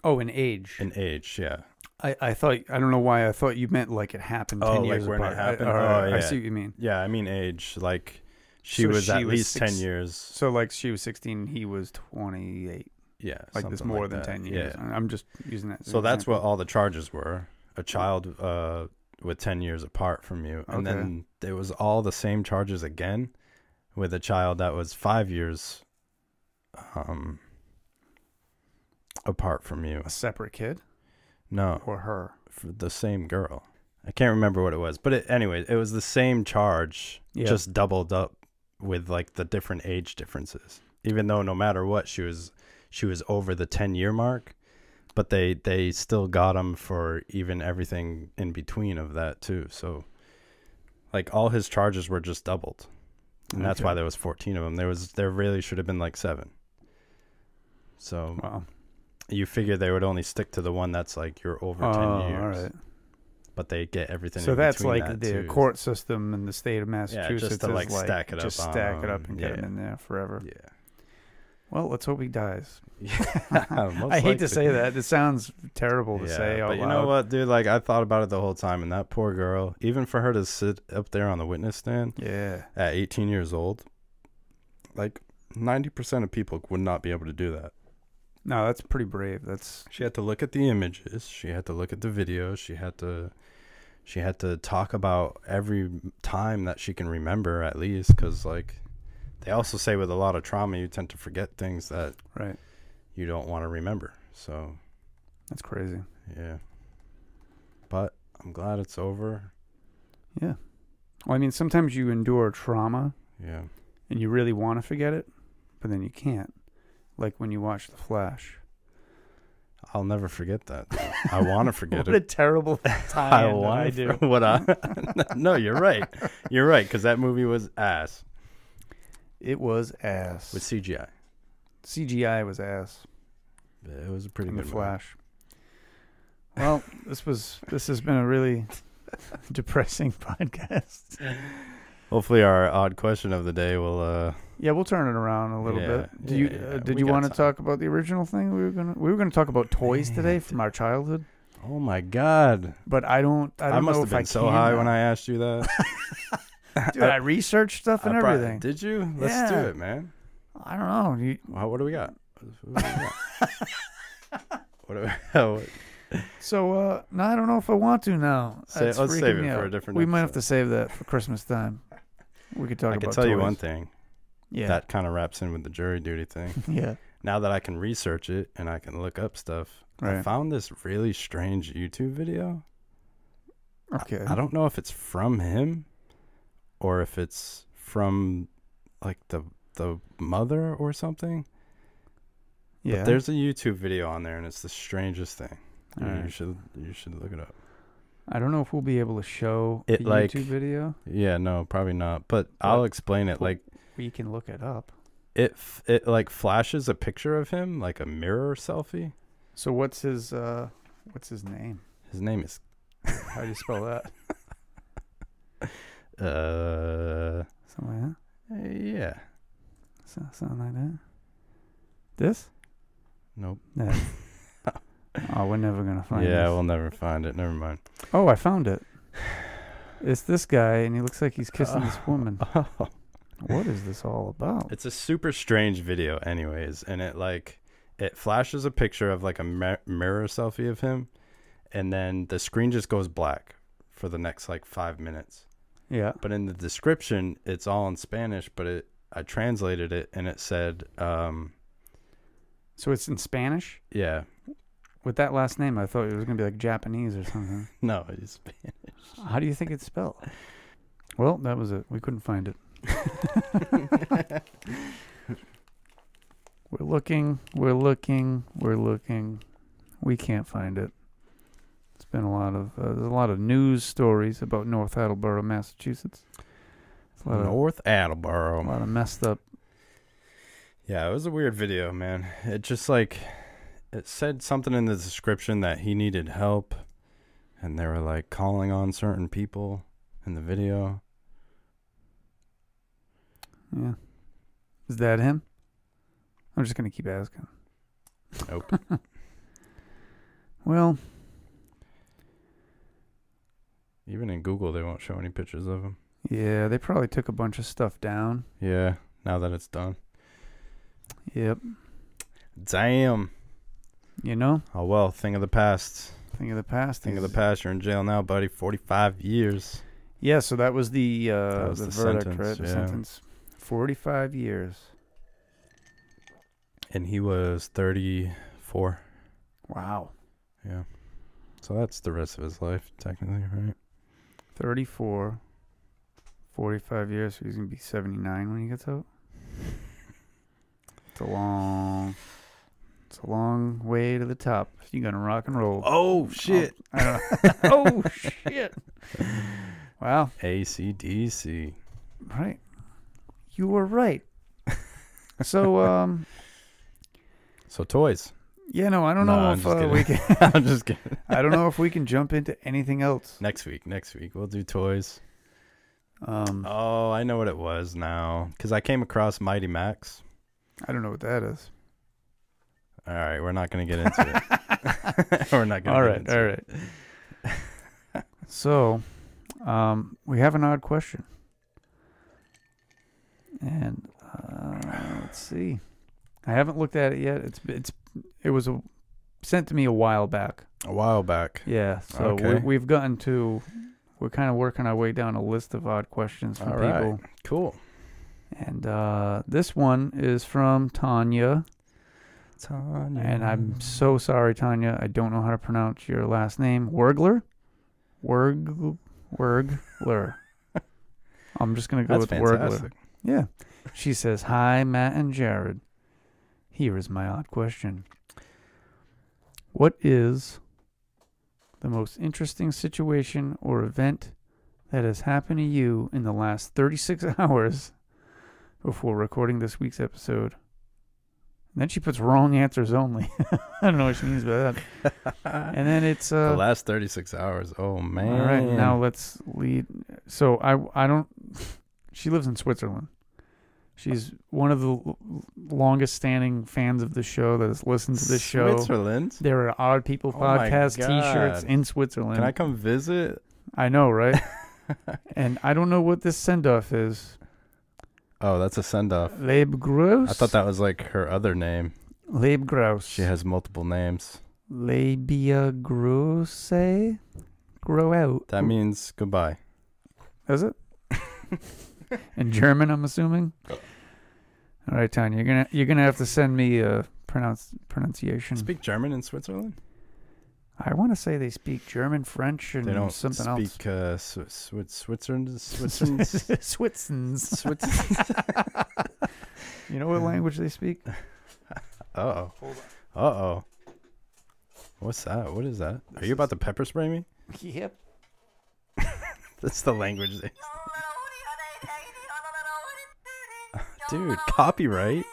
Speaker 1: Oh, in age.
Speaker 2: In age, yeah.
Speaker 1: I thought, I don't know why I thought you meant like it happened 10 years
Speaker 2: like when
Speaker 1: apart.
Speaker 2: it happened?
Speaker 1: Yeah. I see what you mean.
Speaker 2: Yeah, I mean age. Like she was at least 10 years.
Speaker 1: So like she was 16, he was 28.
Speaker 2: Yeah.
Speaker 1: Like there's more than 10 years. Yeah. I'm just using that.
Speaker 2: So that's what all the charges were. A child with 10 years apart from you. And then it was all the same charges again with a child that was 5 years apart from you.
Speaker 1: A separate kid?
Speaker 2: No.
Speaker 1: Or her?
Speaker 2: For the same girl. I can't remember what it was. But anyway, it was the same charge, just doubled up with like the different age differences. Even though no matter what, she was over the 10-year mark. But they still got him for even everything in between of that too. So like all his charges were just doubled. And that's why there was 14 of them. There really should have been like 7. So you figure they would only stick to the one that's like you're over 10 years. All right. But they get everything
Speaker 1: so
Speaker 2: in
Speaker 1: that's
Speaker 2: between
Speaker 1: like
Speaker 2: that
Speaker 1: the
Speaker 2: too.
Speaker 1: court system in the state of Massachusetts.
Speaker 2: Yeah, just to like stack it up.
Speaker 1: Just stack it up and get him in there forever.
Speaker 2: Yeah.
Speaker 1: Well, let's hope he dies.
Speaker 2: I
Speaker 1: hate to say that. It sounds terrible to say out
Speaker 2: but you
Speaker 1: loud.
Speaker 2: know what, dude? Like, I thought about it the whole time, and that poor girl, even for her to sit up there on the witness stand at 18 years old, like 90% of people would not be able to do that.
Speaker 1: No, that's pretty brave.
Speaker 2: She had to look at the images. She had to look at the videos. She had to talk about every time that she can remember, at least, because like they also say with a lot of trauma, you tend to forget things that you don't want to remember. So
Speaker 1: that's crazy.
Speaker 2: Yeah. But I'm glad it's over.
Speaker 1: Yeah. Well, I mean, sometimes you endure trauma.
Speaker 2: Yeah.
Speaker 1: And you really want to forget it, but then you can't. Like when you watch The Flash.
Speaker 2: I'll never forget that. I want to forget
Speaker 1: what
Speaker 2: it.
Speaker 1: What a terrible time I do.
Speaker 2: No, you're right. You're right, because that movie was ass.
Speaker 1: It was ass.
Speaker 2: With CGI.
Speaker 1: CGI was ass.
Speaker 2: It was a pretty good
Speaker 1: The Flash. Well, this has been a really depressing podcast.
Speaker 2: Hopefully our odd question of the day will
Speaker 1: we'll turn it around a little bit. Did you want to talk about the original thing we were gonna talk about toys today from our childhood?
Speaker 2: Oh my god.
Speaker 1: But I must
Speaker 2: have been so high when I asked you that.
Speaker 1: Dude, I researched stuff and everything.
Speaker 2: Did you? Let's do it, man.
Speaker 1: I don't know.
Speaker 2: What do we got? What?
Speaker 1: So, no, I don't know if I want to now.
Speaker 2: Let's save it for a different
Speaker 1: We might have to save that for Christmas time. We could talk about
Speaker 2: I can tell
Speaker 1: toys.
Speaker 2: you one thing.
Speaker 1: Yeah.
Speaker 2: That kind of wraps in with the jury duty thing.
Speaker 1: Yeah.
Speaker 2: Now that I can research it and I can look up stuff, I found this really strange YouTube video.
Speaker 1: Okay.
Speaker 2: I don't know if it's from him or if it's from like the mother or something. Yeah. But there's a YouTube video on there and it's the strangest thing. You should look it up.
Speaker 1: I don't know if we'll be able to show the YouTube video.
Speaker 2: Yeah, no, probably not. But I'll explain it. Like,
Speaker 1: we can look it up.
Speaker 2: It like flashes a picture of him, like a mirror selfie.
Speaker 1: So what's his name?
Speaker 2: His name is.
Speaker 1: How do you spell that?
Speaker 2: Something like that. Yeah.
Speaker 1: Something like that. This?
Speaker 2: Nope.
Speaker 1: Yeah. Oh, we're never going to find it.
Speaker 2: Yeah, we'll never find it. Never mind.
Speaker 1: Oh, I found it. It's this guy, and he looks like he's kissing this woman. What is this all about?
Speaker 2: It's a super strange video anyways, and it flashes a picture of like a mirror selfie of him, and then the screen just goes black for the next like 5 minutes.
Speaker 1: Yeah.
Speaker 2: But in the description, it's all in Spanish, but I translated it, and it said...
Speaker 1: So it's in Spanish?
Speaker 2: Yeah.
Speaker 1: With that last name, I thought it was going to be like Japanese or something.
Speaker 2: No, it's Spanish.
Speaker 1: How do you think it's spelled? Well, that was it. We couldn't find it. We're looking. We can't find it. It's been there's a lot of news stories about North Attleboro, Massachusetts.
Speaker 2: North Attleboro.
Speaker 1: A lot of messed up.
Speaker 2: Yeah, it was a weird video, man. It just like, it said something in the description that he needed help, and they were like calling on certain people in the video.
Speaker 1: Yeah. Is that him? I'm just going to keep asking.
Speaker 2: Nope.
Speaker 1: Well.
Speaker 2: Even in Google, they won't show any pictures of him.
Speaker 1: Yeah, they probably took a bunch of stuff down.
Speaker 2: Yeah, now that it's done.
Speaker 1: Yep.
Speaker 2: Damn.
Speaker 1: You know?
Speaker 2: Oh, well, thing of the past.
Speaker 1: Thing of the past.
Speaker 2: Thing of the past. You're in jail now, buddy. 45 years.
Speaker 1: Yeah, so that was the
Speaker 2: the
Speaker 1: verdict,
Speaker 2: sentence,
Speaker 1: right? The
Speaker 2: yeah.
Speaker 1: sentence. 45 years.
Speaker 2: And he was 34.
Speaker 1: Wow.
Speaker 2: Yeah. So that's the rest of his life, technically, right?
Speaker 1: 34. 45 years. So he's going to be 79 when he gets out. It's a long way to the top. You're going to rock and roll.
Speaker 2: Oh, shit.
Speaker 1: Oh, shit. Wow.
Speaker 2: AC/DC.
Speaker 1: Right. You were right. So,
Speaker 2: So toys.
Speaker 1: yeah, no, I don't know if we can.
Speaker 2: I'm just kidding.
Speaker 1: I don't know if we can jump into anything else.
Speaker 2: Next week we'll do toys. Oh, I know what it was now, because I came across Mighty Max.
Speaker 1: I don't know what that is.
Speaker 2: All right, we're not going to get into it. We're not going to.
Speaker 1: All right. So, we have an odd question, and let's see. I haven't looked at it yet. It was sent to me a while back. Yeah. So
Speaker 2: Okay.
Speaker 1: we've gotten to. We're kind of working our way down a list of odd questions from people.
Speaker 2: Right. Cool.
Speaker 1: And this one is from Tanya. And I'm so sorry, Tanya. I don't know how to pronounce your last name. Wergler? Wergler. I'm just going to go with
Speaker 2: fantastic.
Speaker 1: Wergler. Yeah. She says, "Hi, Matt and Jared. Here is my odd question. What is the most interesting situation or event that has happened to you in the last 36 hours before recording this week's episode?" And then she puts wrong answers only. I don't know what she means by that. And then it's
Speaker 2: the last 36 hours. Oh, man.
Speaker 1: All right, now let's lead. So I don't. She lives in Switzerland. She's one of the longest standing fans of the show that has listened to this show.
Speaker 2: Switzerland?
Speaker 1: There are Odd People podcast T-shirts in Switzerland.
Speaker 2: Can I come visit?
Speaker 1: I know, right? And I don't know what this send-off is.
Speaker 2: Oh, that's a send-off.
Speaker 1: Lebgross?
Speaker 2: I thought that was like her other name.
Speaker 1: Lebgross.
Speaker 2: She has multiple names.
Speaker 1: Labia grosse? Grow out.
Speaker 2: That means goodbye.
Speaker 1: Is it? In German, I'm assuming? All right, Tanya, you're gonna have to send me a pronunciation.
Speaker 2: Speak German in Switzerland?
Speaker 1: I want to say they speak German, French, and
Speaker 2: they don't
Speaker 1: something
Speaker 2: speak,
Speaker 1: else.
Speaker 2: Switzerland.
Speaker 1: Switzerland. You know what language they speak?
Speaker 2: Uh oh. What's that? What is that? Are you about to pepper spray me?
Speaker 1: Yep.
Speaker 2: That's the language they. Dude, copyright.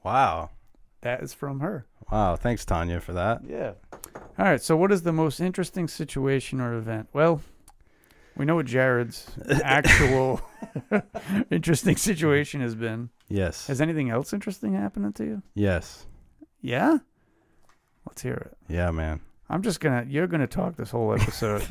Speaker 2: Wow.
Speaker 1: That is from her.
Speaker 2: Wow, thanks, Tanya, for that.
Speaker 1: Yeah. All right, so what is the most interesting situation or event? Well, we know what Jared's actual interesting situation has been.
Speaker 2: Yes.
Speaker 1: Has anything else interesting happened to you?
Speaker 2: Yes.
Speaker 1: Yeah? Let's hear it.
Speaker 2: Yeah, man.
Speaker 1: You're gonna talk this whole episode.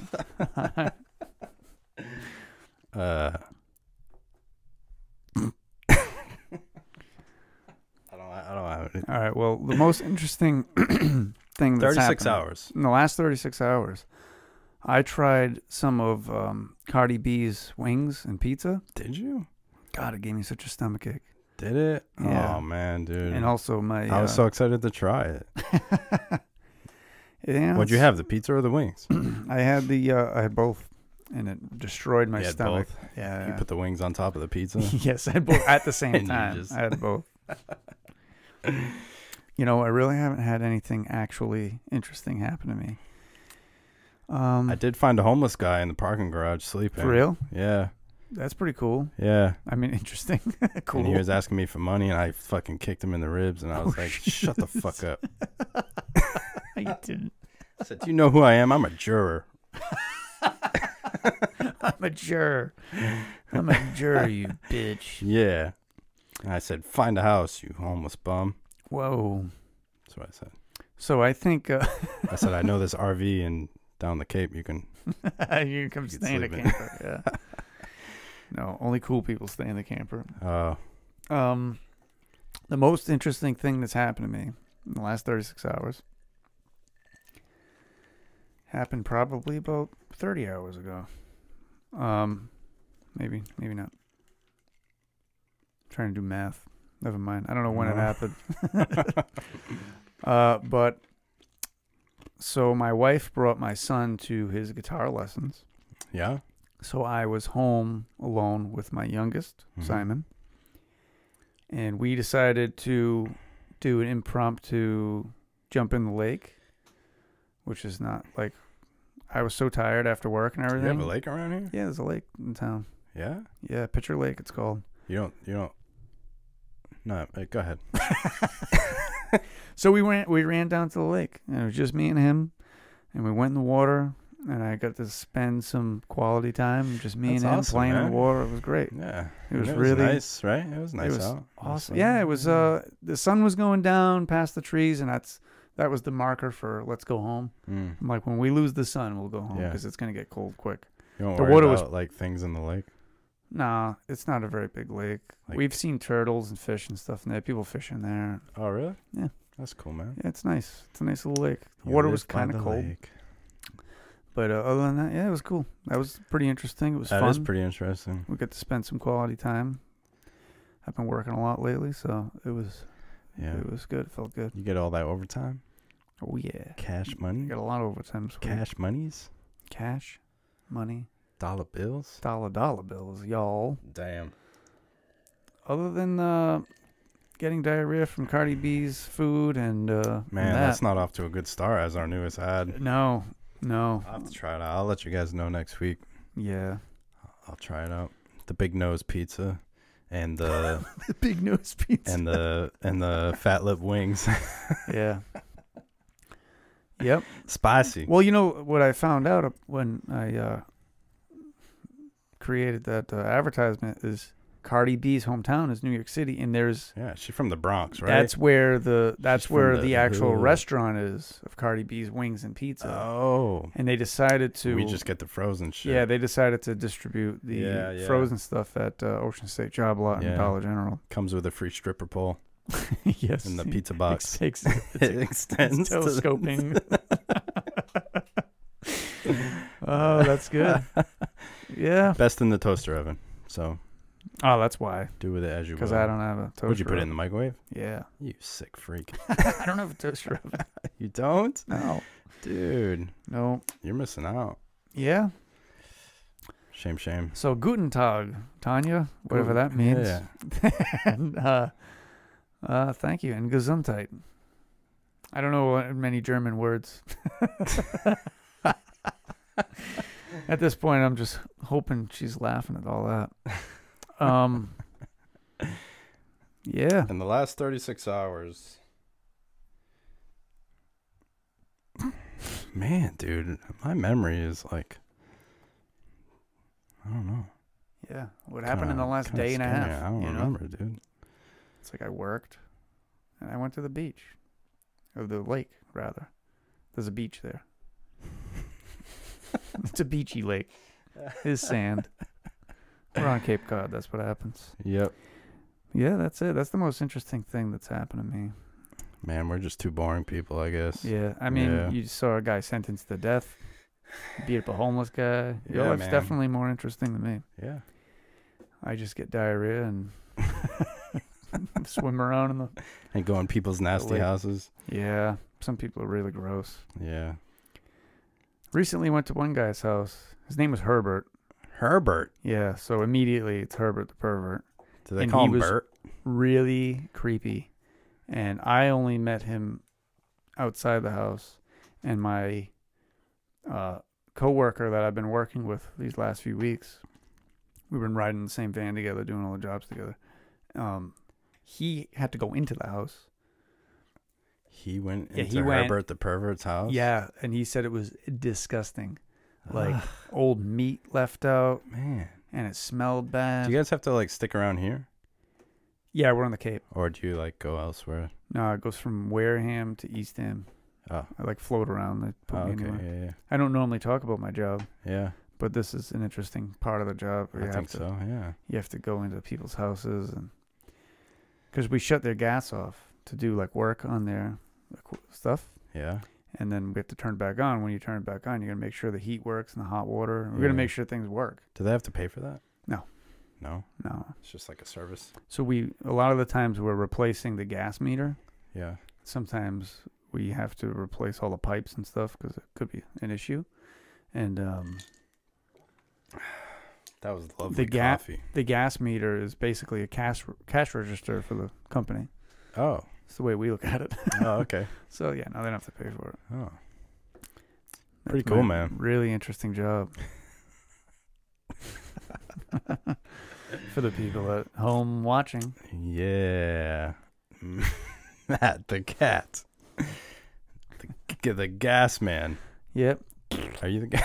Speaker 2: I don't have it.
Speaker 1: All right, well, the most interesting thing that's
Speaker 2: 36
Speaker 1: happened
Speaker 2: hours.
Speaker 1: in the last 36 hours, I tried some of Cardi B's wings and pizza.
Speaker 2: Did you?
Speaker 1: God, it gave me such a stomachache.
Speaker 2: Did it?
Speaker 1: Yeah.
Speaker 2: Oh, man, dude.
Speaker 1: And also
Speaker 2: I was so excited to try it.
Speaker 1: Yeah,
Speaker 2: What'd you have, the pizza or the wings?
Speaker 1: I had both, and it destroyed my stomach.
Speaker 2: Both?
Speaker 1: Yeah.
Speaker 2: You put the wings on top of the pizza?
Speaker 1: Yes, I had both at the same
Speaker 2: And you
Speaker 1: time.
Speaker 2: just-
Speaker 1: I had both. You know, I really haven't had anything actually interesting happen to me.
Speaker 2: I did find a homeless guy in the parking garage sleeping.
Speaker 1: For real?
Speaker 2: Yeah.
Speaker 1: That's pretty cool.
Speaker 2: Yeah.
Speaker 1: I mean, interesting. Cool.
Speaker 2: And he was asking me for money, and I fucking kicked him in the ribs, and I was like, shut the fuck up.
Speaker 1: You didn't.
Speaker 2: I said, do you know who I am? I'm a juror.
Speaker 1: I'm a juror. I'm a juror, you bitch.
Speaker 2: Yeah. And I said, find a house, you homeless bum.
Speaker 1: Whoa.
Speaker 2: That's what I said.
Speaker 1: So I think...
Speaker 2: I said, I know this RV and down the Cape, you can...
Speaker 1: you can come stay in a camper, yeah. No, only cool people stay in the camper.
Speaker 2: Oh.
Speaker 1: The most interesting thing that's happened to me in the last 36 hours happened probably about 30 hours ago. Maybe not. Trying to do math. Never mind. I don't know when it happened. But so my wife brought my son to his guitar lessons.
Speaker 2: Yeah.
Speaker 1: So I was home alone with my youngest, Simon. And we decided to do an impromptu jump in the lake, which is not like, I was so tired after work and everything.
Speaker 2: You have a lake around here?
Speaker 1: Yeah, there's a lake in town.
Speaker 2: Yeah?
Speaker 1: Yeah, Pitcher Lake it's called.
Speaker 2: You don't. No, go ahead.
Speaker 1: So we ran down to the lake, and it was just me and him, and we went in the water, and I got to spend some quality time, just me and him playing in the water. It was great.
Speaker 2: Yeah.
Speaker 1: It was really
Speaker 2: nice, right? It was nice out.
Speaker 1: Awesome. Yeah, it was the sun was going down past the trees, and that was the marker for let's go home. I'm like, when we lose the sun, we'll go home because it's going to get cold quick.
Speaker 2: You don't worry about like things in the lake?
Speaker 1: Nah, it's not a very big lake. Like, we've seen turtles and fish and stuff in there. People fish in there.
Speaker 2: Oh, really?
Speaker 1: Yeah.
Speaker 2: That's cool, man.
Speaker 1: Yeah, it's nice. It's a nice little lake. The water was kind of cold. Lake. But other than that, yeah, it was cool. That was pretty interesting. It was fun.
Speaker 2: That is pretty interesting.
Speaker 1: We got to spend some quality time. I've been working a lot lately, so it was good. It felt good.
Speaker 2: You get all that overtime?
Speaker 1: Oh, yeah.
Speaker 2: Cash money?
Speaker 1: You got a lot of overtime.
Speaker 2: Cash monies?
Speaker 1: Cash money.
Speaker 2: Dollar bills?
Speaker 1: Dollar bills, y'all.
Speaker 2: Damn.
Speaker 1: Other than getting diarrhea from Cardi B's food and
Speaker 2: man, that's not off to a good start as our newest ad.
Speaker 1: No.
Speaker 2: I'll have to try it out. I'll let you guys know next week.
Speaker 1: Yeah.
Speaker 2: I'll try it out. The Big Nose Pizza and the
Speaker 1: the Big Nose Pizza
Speaker 2: and the Fat Lip Wings.
Speaker 1: Yeah. Yep.
Speaker 2: Spicy.
Speaker 1: Well, you know what I found out when I created that advertisement is Cardi B's hometown is New York City, and there's
Speaker 2: she's from the Bronx, right?
Speaker 1: That's where the actual restaurant is of Cardi B's Wings and Pizza.
Speaker 2: Oh,
Speaker 1: and they decided to.
Speaker 2: We just get the frozen shit.
Speaker 1: Yeah, they decided to distribute the frozen stuff at Ocean State Job Lot and Dollar General.
Speaker 2: Comes with a free stripper pole.
Speaker 1: Yes,
Speaker 2: in the pizza box.
Speaker 1: It
Speaker 2: extends.
Speaker 1: It's telescoping. Oh, that's good. Yeah.
Speaker 2: Best in the toaster oven. So.
Speaker 1: Oh, that's why.
Speaker 2: Do with it as you will.
Speaker 1: Because I don't have a toaster.
Speaker 2: Would you put it in the microwave?
Speaker 1: Yeah.
Speaker 2: You sick freak.
Speaker 1: I don't have a toaster oven.
Speaker 2: You don't?
Speaker 1: No.
Speaker 2: Dude.
Speaker 1: No.
Speaker 2: You're missing out.
Speaker 1: Yeah.
Speaker 2: Shame.
Speaker 1: So, Guten Tag, Tanya, whatever that means.
Speaker 2: Yeah.
Speaker 1: And thank you. And Gesundheit. I don't know many German words. At this point, I'm just hoping she's laughing at all that. Yeah.
Speaker 2: In the last 36 hours. Man, dude, my memory is like, I don't know.
Speaker 1: Yeah. What happened in the last day and a half?
Speaker 2: I don't remember, dude.
Speaker 1: It's like I worked and I went to the beach. Or the lake, rather. There's a beach there. It's a beachy lake. It's sand. We're on Cape Cod. That's what happens.
Speaker 2: Yep.
Speaker 1: Yeah, that's it. That's the most interesting thing that's happened to me.
Speaker 2: Man, we're just two boring people, I guess.
Speaker 1: Yeah. I mean, you saw a guy sentenced to death. Beat up a homeless guy. Your life's definitely more interesting than me.
Speaker 2: Yeah.
Speaker 1: I just get diarrhea and swim around in the...
Speaker 2: And go in people's nasty houses.
Speaker 1: Yeah. Some people are really gross.
Speaker 2: Yeah.
Speaker 1: Recently went to one guy's house. His name was Herbert.
Speaker 2: Herbert?
Speaker 1: Yeah, so immediately it's Herbert the pervert.
Speaker 2: Do they call him Bert?
Speaker 1: Really creepy. And I only met him outside the house. And my coworker that I've been working with these last few weeks, we've been riding in the same van together, doing all the jobs together. He had to go into the house.
Speaker 2: He went into Herbert the pervert's house?
Speaker 1: Yeah, and he said it was disgusting. Like old meat left out.
Speaker 2: Man.
Speaker 1: And it smelled bad.
Speaker 2: Do you guys have to like stick around here?
Speaker 1: Yeah, we're on the Cape.
Speaker 2: Or do you like go elsewhere?
Speaker 1: No, it goes from Wareham to Eastham.
Speaker 2: Oh.
Speaker 1: I like float around. They put me anywhere.
Speaker 2: Yeah.
Speaker 1: I don't normally talk about my job.
Speaker 2: Yeah.
Speaker 1: But this is an interesting part of the job.
Speaker 2: I think so, yeah.
Speaker 1: You have to go into people's houses, and because we shut their gas off to do like work on their stuff.
Speaker 2: Yeah.
Speaker 1: And then we have to turn it back on. When you turn it back on, you're going to make sure the heat works and the hot water. We're going to make sure things work.
Speaker 2: Do they have to pay for that?
Speaker 1: No.
Speaker 2: No?
Speaker 1: No.
Speaker 2: It's just like a service?
Speaker 1: So a lot of the times we're replacing the gas meter.
Speaker 2: Yeah.
Speaker 1: Sometimes we have to replace all the pipes and stuff because it could be an issue. And
Speaker 2: that was lovely coffee.
Speaker 1: The gas meter is basically a cash register for the company.
Speaker 2: Oh.
Speaker 1: That's the way we look at it.
Speaker 2: Oh, okay.
Speaker 1: So, yeah, no, they don't have to pay for it.
Speaker 2: Oh. Pretty cool, man.
Speaker 1: Really interesting job. For the people at home watching.
Speaker 2: Yeah. Matt, the cat. The gas man.
Speaker 1: Yep.
Speaker 2: Are you the gas?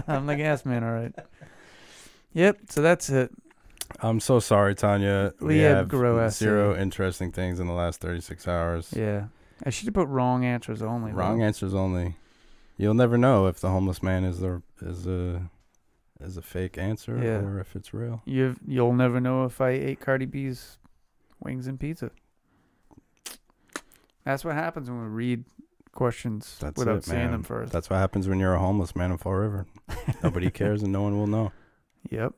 Speaker 1: I'm the gas man, all right. Yep, so that's it.
Speaker 2: I'm so sorry, Tanya. We have zero interesting things in the last 36 hours.
Speaker 1: Yeah. I should have put wrong answers only.
Speaker 2: Wrong answers only. You'll never know if the homeless man is a fake answer or if it's real.
Speaker 1: You'll never know if I ate Cardi B's wings and pizza. That's what happens when we read questions without seeing them first.
Speaker 2: That's what happens when you're a homeless man in Fall River. Nobody cares and no one will know.
Speaker 1: Yep.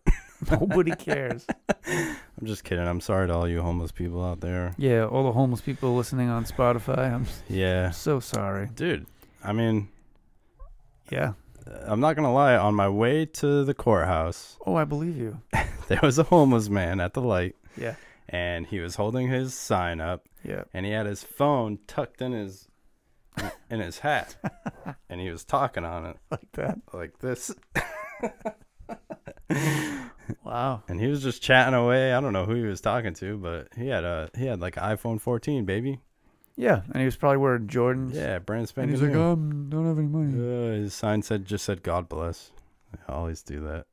Speaker 1: Nobody cares.
Speaker 2: I'm just kidding. I'm sorry to all you homeless people out there.
Speaker 1: Yeah, all the homeless people listening on Spotify. I'm so sorry.
Speaker 2: Dude, I mean...
Speaker 1: Yeah.
Speaker 2: I'm not going to lie. On my way to the courthouse...
Speaker 1: Oh, I believe you.
Speaker 2: There was a homeless man at the light.
Speaker 1: Yeah.
Speaker 2: And he was holding his sign up.
Speaker 1: Yeah.
Speaker 2: And he had his phone tucked in his hat. And he was talking on it.
Speaker 1: Like that?
Speaker 2: Like this.
Speaker 1: Wow.
Speaker 2: And he was just chatting away. I don't know who he was talking to, but he had like an iPhone 14, baby.
Speaker 1: Yeah, and he was probably wearing Jordans.
Speaker 2: Yeah, brand spanking.
Speaker 1: And he's like, don't have any money.
Speaker 2: His sign just said God bless. I always do that.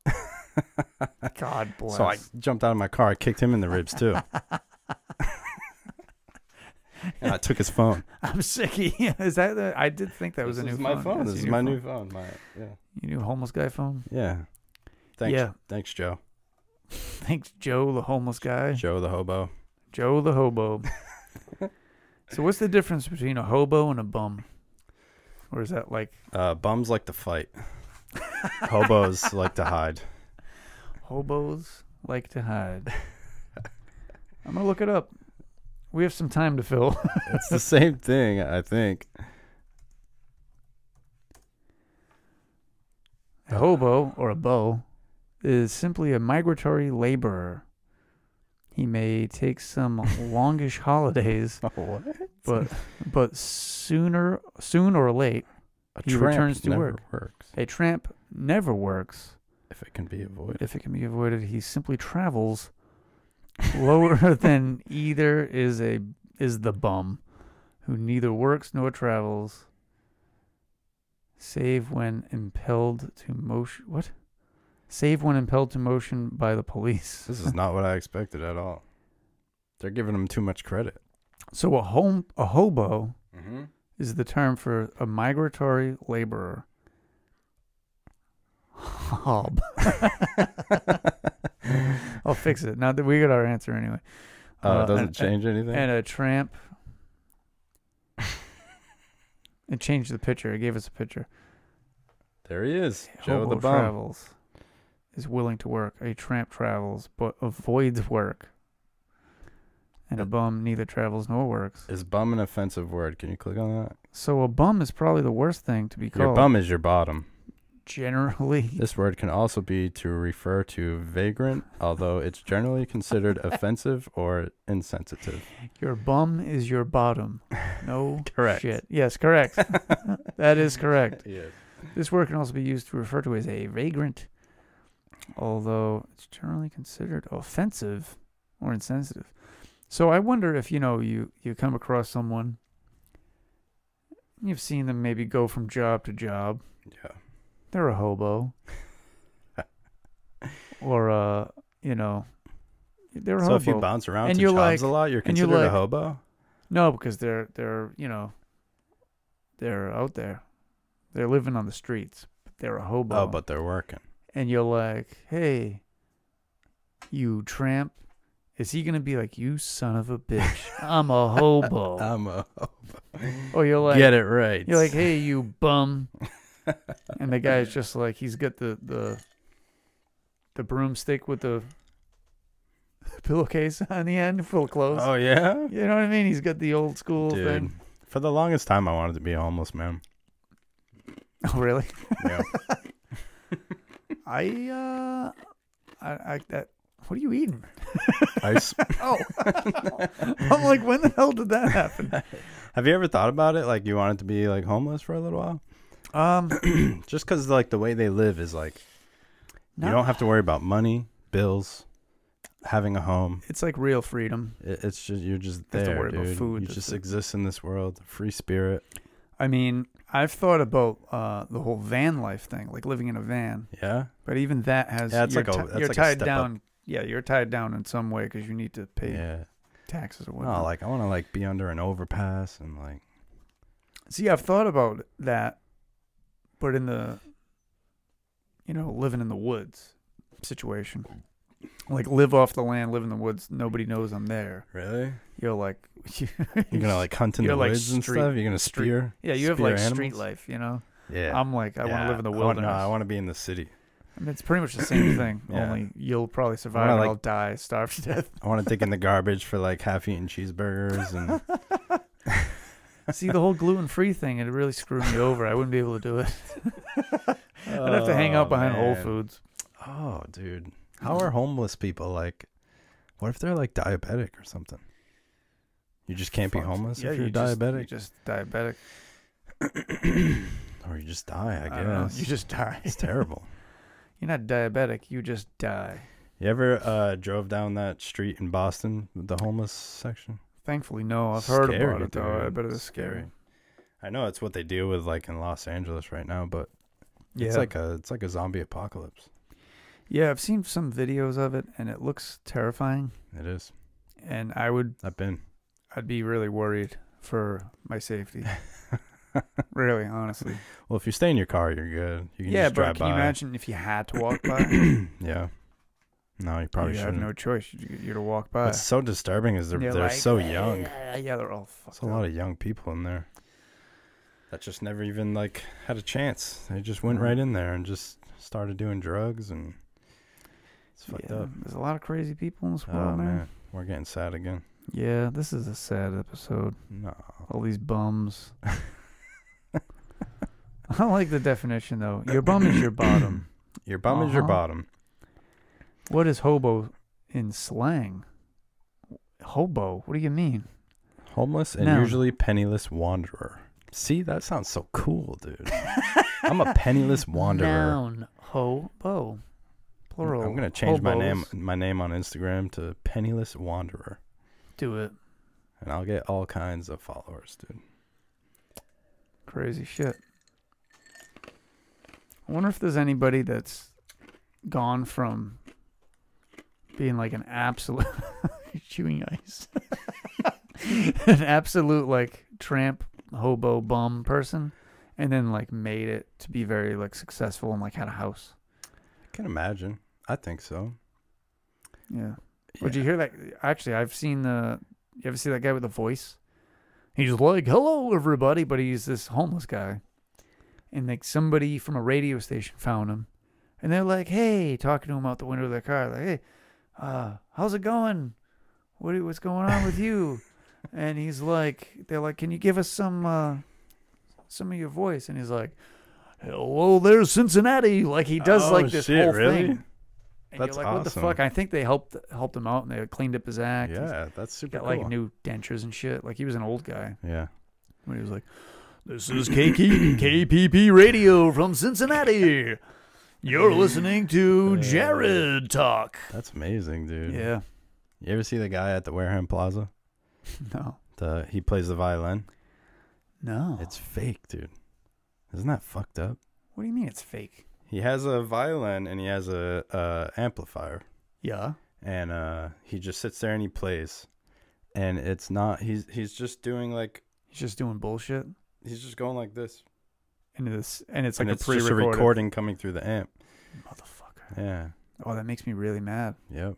Speaker 1: God bless.
Speaker 2: So I jumped out of my car. I kicked him in the ribs too. And I took his phone.
Speaker 1: I'm sick. Is that I did think that was a new phone.
Speaker 2: This is my phone. This is my new phone.
Speaker 1: Your new homeless guy phone?
Speaker 2: Yeah. Thanks. Yeah. Thanks, Joe.
Speaker 1: Thanks, Joe, the homeless guy.
Speaker 2: Joe the hobo.
Speaker 1: Joe the hobo. So what's the difference between a hobo and a bum? Or is that like...
Speaker 2: bums like to fight. Hobos like to hide.
Speaker 1: Hobos like to hide. I'm going to look it up. We have some time to fill.
Speaker 2: It's the same thing, I think.
Speaker 1: A hobo, or a beau, is simply a migratory laborer. He may take some longish holidays, but soon or late, he returns to work. A tramp never works.
Speaker 2: If it can be
Speaker 1: avoided. He simply travels lower than either is the bum, who neither works nor travels, save when impelled to motion. What? Save when impelled to motion by the police.
Speaker 2: This is not what I expected at all. They're giving him too much credit.
Speaker 1: So a hobo is the term for a migratory laborer. Hob. I'll fix it. Now that we got our answer anyway.
Speaker 2: It doesn't change anything?
Speaker 1: And a tramp. It changed the picture. It gave us a picture.
Speaker 2: There he is. Joe the bum.
Speaker 1: Travels. Is willing to work. A tramp travels but avoids work. And a bum neither travels nor works.
Speaker 2: Is bum an offensive word? Can you click on that?
Speaker 1: So a bum is probably the worst thing to be called.
Speaker 2: Your bum is your bottom.
Speaker 1: Generally.
Speaker 2: This word can also be to refer to vagrant, although it's generally considered offensive or insensitive.
Speaker 1: Your bum is your bottom. No
Speaker 2: correct.
Speaker 1: Shit. Yes, correct. That is correct.
Speaker 2: Yes.
Speaker 1: This word can also be used to refer to as a vagrant, although it's generally considered offensive or insensitive. So I wonder if, you come across someone, you've seen them maybe go from job to job.
Speaker 2: Yeah.
Speaker 1: They're a hobo. Or, they're a hobo.
Speaker 2: So if you bounce around to jobs a lot, you're considered a hobo?
Speaker 1: No, because they're out there. They're living on the streets. But they're a hobo.
Speaker 2: Oh, but they're working.
Speaker 1: and you're like, hey, you tramp. Is he going to be like, you son of a bitch, I'm a hobo?
Speaker 2: I'm a hobo.
Speaker 1: Or you're like,
Speaker 2: get it right.
Speaker 1: You're like, hey, you bum. And the guy's just like, he's got the broomstick with the pillowcase on the end full of clothes.
Speaker 2: Oh, yeah?
Speaker 1: You know what I mean? He's got the old school thing.
Speaker 2: For the longest time, I wanted to be a homeless man.
Speaker 1: Oh, really?
Speaker 2: Yeah.
Speaker 1: What are you eating?
Speaker 2: Ice.
Speaker 1: Oh. I'm like, when the hell did that happen?
Speaker 2: Have you ever thought about it? Like, you wanted to be, like, homeless for a little while? Just because, like, the way they live is, like, you don't have to worry about money, bills, having a home.
Speaker 1: It's like real freedom.
Speaker 2: It's just, you're just there,
Speaker 1: have to worry
Speaker 2: dude.
Speaker 1: about food.
Speaker 2: You just exist in this world. Free spirit.
Speaker 1: I mean, I've thought about the whole van life thing, like living in a van.
Speaker 2: Yeah.
Speaker 1: But even that has,
Speaker 2: it's
Speaker 1: you're
Speaker 2: like
Speaker 1: tied
Speaker 2: a step
Speaker 1: down.
Speaker 2: Up.
Speaker 1: Yeah, you're tied down in some way because you need to pay taxes or whatnot.
Speaker 2: No, like I want to like be under an overpass and like.
Speaker 1: See, I've thought about that, but in the, living in the woods situation, like live off the land, live in the woods. Nobody knows I'm there.
Speaker 2: Really?
Speaker 1: You're like,
Speaker 2: you're gonna like hunt in the woods and stuff. You're gonna spear.
Speaker 1: Yeah, you have like
Speaker 2: animals?
Speaker 1: Street life,
Speaker 2: Yeah.
Speaker 1: I'm like, I want to live in the wilderness.
Speaker 2: I want to be in the city.
Speaker 1: I mean, it's pretty much the same thing. Only you'll probably survive and I'll die, starve to death.
Speaker 2: I want to dig in the garbage for like half-eaten cheeseburgers and.
Speaker 1: See, the whole gluten-free thing, it really screwed me over. I wouldn't be able to do it. I'd have to hang out behind Whole Foods.
Speaker 2: Oh, dude. How are homeless people like? What if they're like diabetic or something? You just can't be homeless if you're diabetic?
Speaker 1: You're just diabetic.
Speaker 2: Or you just die, I guess.
Speaker 1: I don't know. You just die.
Speaker 2: It's terrible.
Speaker 1: You're not diabetic. You just die.
Speaker 2: You ever drove down that street in Boston, the homeless section?
Speaker 1: Thankfully, no. I've heard about it, though. I bet it's
Speaker 2: scary. I know it's what they deal with, like in Los Angeles right now, but it's like a zombie apocalypse.
Speaker 1: Yeah, I've seen some videos of it, and it looks terrifying.
Speaker 2: It is.
Speaker 1: And I'd be really worried for my safety. Really, honestly.
Speaker 2: Well, if you stay in your car, you're good. You can just drive by.
Speaker 1: Can you imagine if you had to walk by?
Speaker 2: Yeah. No, you probably shouldn't.
Speaker 1: You have no choice. You're to walk by.
Speaker 2: What's so disturbing is they're like, so young.
Speaker 1: Yeah, they're all fucked.
Speaker 2: There's a lot of young people in there that just never even like had a chance. They just went right in there and just started doing drugs, and it's fucked up.
Speaker 1: There's a lot of crazy people in this world,
Speaker 2: man. We're getting sad again.
Speaker 1: Yeah, this is a sad episode.
Speaker 2: No.
Speaker 1: All these bums. I like the definition, though. Your bum is your bottom.
Speaker 2: Your bum is your bottom.
Speaker 1: What is hobo in slang? Hobo? What do you mean?
Speaker 2: Homeless and usually penniless wanderer. See, that sounds so cool, dude. I'm a penniless wanderer.
Speaker 1: Noun. Hobo. Plural.
Speaker 2: I'm gonna change my name on Instagram to penniless wanderer.
Speaker 1: Do it.
Speaker 2: And I'll get all kinds of followers, dude.
Speaker 1: Crazy shit. I wonder if there's anybody that's gone from being like an absolute chewing ice, an absolute like tramp, hobo, bum person, and then like made it to be very like successful and like had a house.
Speaker 2: I can imagine. I think so.
Speaker 1: Yeah. Would you hear that? Actually, I've seen you ever see that guy with the voice? He's like, hello, everybody, but he's this homeless guy. And like somebody from a radio station found him. And they're like, hey, talking to him out the window of their car. Like, hey, how's it going? What's going on with you? And he's like, they're like, can you give us some of your voice? And he's like, hello, there's Cincinnati. Like he does this whole thing. And
Speaker 2: that's
Speaker 1: you're like, what the fuck? I think they helped him out and they cleaned up his act.
Speaker 2: Yeah, that's super
Speaker 1: got
Speaker 2: cool.
Speaker 1: like new dentures and shit. Like he was an old guy.
Speaker 2: Yeah.
Speaker 1: When he was like, this is KPP Radio from Cincinnati. You're listening to Jared Talk.
Speaker 2: That's amazing, dude.
Speaker 1: Yeah.
Speaker 2: You ever see the guy at the Wareham Plaza?
Speaker 1: No.
Speaker 2: He plays the violin?
Speaker 1: No.
Speaker 2: It's fake, dude. Isn't that fucked up?
Speaker 1: What do you mean it's fake?
Speaker 2: He has a violin and he has a amplifier.
Speaker 1: Yeah.
Speaker 2: And he just sits there and he plays. And it's not he's just doing like
Speaker 1: he's just doing bullshit.
Speaker 2: He's just going like this.
Speaker 1: And it's like
Speaker 2: and
Speaker 1: a
Speaker 2: it's just a recording coming through the amp.
Speaker 1: Motherfucker.
Speaker 2: Yeah.
Speaker 1: Oh, that makes me really mad.
Speaker 2: Yep.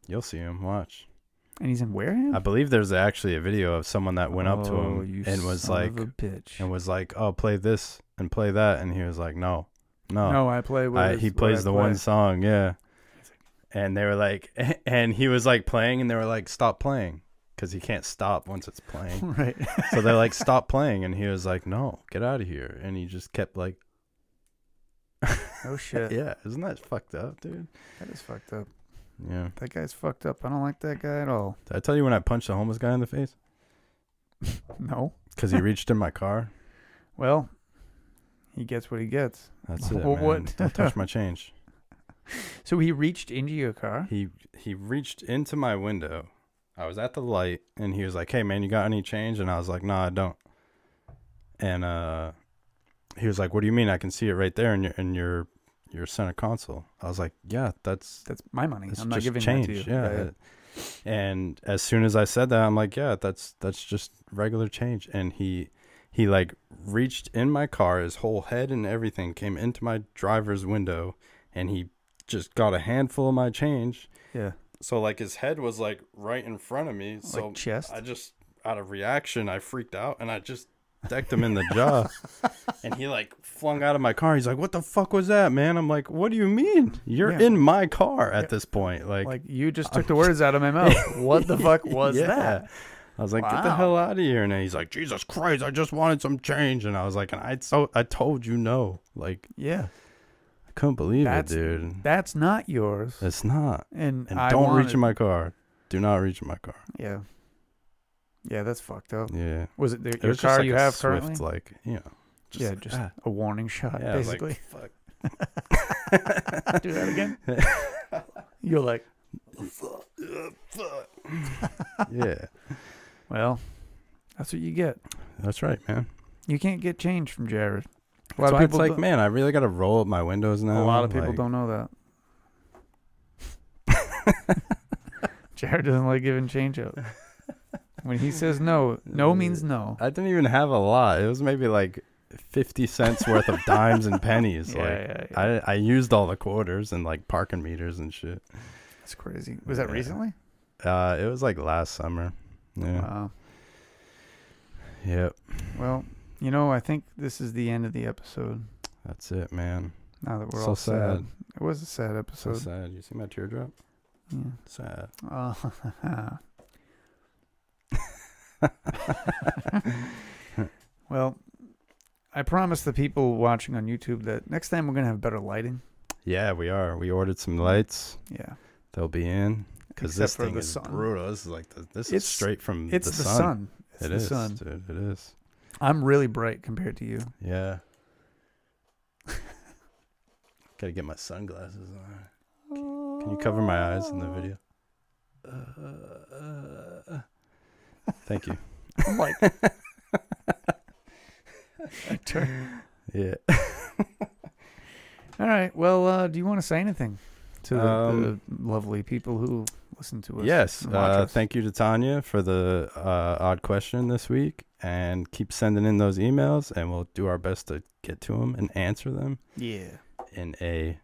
Speaker 2: You'll see him. Watch.
Speaker 1: And he's in Wareham?
Speaker 2: I believe there's actually a video of someone that went up to him and was like, oh, play this and play that. And he was like, no.
Speaker 1: I play with
Speaker 2: he plays the one song. Yeah. And they were like, and he was like playing and they were like, stop playing. Because he can't stop once it's playing.
Speaker 1: Right.
Speaker 2: So they're like, stop playing. And he was like, no, get out of here. And he just kept like.
Speaker 1: Oh, shit.
Speaker 2: Yeah. Isn't that fucked up, dude?
Speaker 1: That is fucked up.
Speaker 2: Yeah.
Speaker 1: That guy's fucked up. I don't like that guy at all.
Speaker 2: Did I tell you when I punched a homeless guy in the face?
Speaker 1: No.
Speaker 2: Because he reached in my car.
Speaker 1: Well, he gets what he gets.
Speaker 2: That's it, man. What? Don't touch my change.
Speaker 1: So he reached into your car?
Speaker 2: He reached into my window. I was at the light, and he was like, hey, man, you got any change? And I was like, no, I don't. And he was like, what do you mean? I can see it right there in your center console. I was like, yeah, that's
Speaker 1: my money. I'm not giving
Speaker 2: change.
Speaker 1: that to you.
Speaker 2: Yeah. And as soon as I said that, I'm like, yeah, that's just regular change. And he like reached in my car, his whole head and everything came into my driver's window, and he just got a handful of my change.
Speaker 1: Yeah.
Speaker 2: So like his head was like right in front of me. So
Speaker 1: like chest?
Speaker 2: I just, out of reaction, I freaked out and I just decked him in the jaw. And he like flung out of my car. He's like, what the fuck was that, man? I'm like, what do you mean? You're in my car at this point. Like
Speaker 1: you just took the words out of my mouth. What the fuck was that?
Speaker 2: I was like, get the hell out of here. And then he's like, Jesus Christ, I just wanted some change. And I was like, and I told you no. Like,
Speaker 1: yeah.
Speaker 2: I couldn't believe it, dude.
Speaker 1: That's not yours.
Speaker 2: It's not.
Speaker 1: And
Speaker 2: don't reach in my car. Do not reach in my car.
Speaker 1: Yeah. Yeah, that's fucked up.
Speaker 2: Yeah.
Speaker 1: Was it your car you have currently?
Speaker 2: Like, you know.
Speaker 1: Just a warning shot, basically.
Speaker 2: Like,
Speaker 1: fuck. Do that again? You're like,
Speaker 2: fuck. Yeah.
Speaker 1: Well, that's what you get.
Speaker 2: That's right, man.
Speaker 1: You can't get change from Jared.
Speaker 2: A lot of people it's like, man, I really got to roll up my windows now.
Speaker 1: A lot of people don't know that. Jared doesn't like giving change out. When he says no means no.
Speaker 2: I didn't even have a lot. It was maybe like 50 cents worth of dimes and pennies.
Speaker 1: Yeah.
Speaker 2: I used all the quarters and like parking meters and shit.
Speaker 1: That's crazy. Was that recently?
Speaker 2: It was like last summer. Yeah.
Speaker 1: Wow.
Speaker 2: Yep.
Speaker 1: Well, I think this is the end of the episode.
Speaker 2: That's it, man.
Speaker 1: Now that we're all sad. It was a sad episode.
Speaker 2: So sad. You see my teardrop?
Speaker 1: Yeah.
Speaker 2: Sad.
Speaker 1: Well, I promised the people watching on YouTube that next time we're going to have better lighting.
Speaker 2: Yeah, we are. We ordered some lights.
Speaker 1: Yeah.
Speaker 2: They'll be in. Because this thing is brutal. This is like this is straight from the sun.
Speaker 1: It's the sun.
Speaker 2: It is, dude. It is.
Speaker 1: I'm really bright compared to you.
Speaker 2: Yeah. Gotta get my sunglasses on. Can you cover my eyes in the video? Thank you.
Speaker 1: I'm like,
Speaker 2: yeah.
Speaker 1: All right. Well, do you want to say anything to the lovely people who listen to us?
Speaker 2: Yes. Thank you to Tanya for the odd question this week, and keep sending in those emails, and we'll do our best to get to them and answer them.
Speaker 1: Yeah.
Speaker 2: In a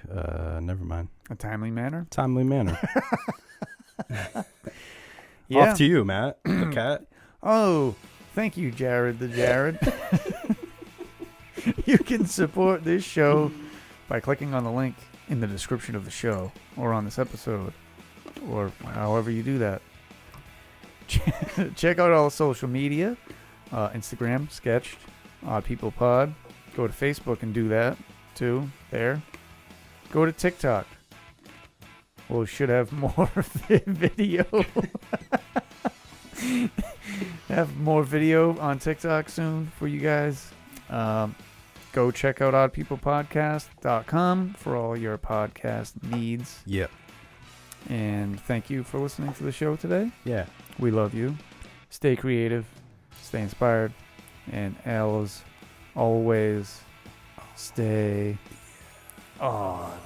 Speaker 2: never mind.
Speaker 1: A timely manner.
Speaker 2: Timely manner.
Speaker 1: Yeah.
Speaker 2: Off to you, Matt, the cat.
Speaker 1: Oh, thank you, Jared the Jared. You can support this show by clicking on the link in the description of the show or on this episode or however you do that. Check out all social media, Instagram, Sketched, Odd People Pod. Go to Facebook and do that too, there. Go to TikTok. We should have more video. Have more video on TikTok soon for you guys. Go check out oddpeoplepodcast.com for all your podcast needs.
Speaker 2: Yep.
Speaker 1: And thank you for listening to the show today.
Speaker 2: Yeah.
Speaker 1: We love you. Stay creative. Stay inspired. And as always, stay odd.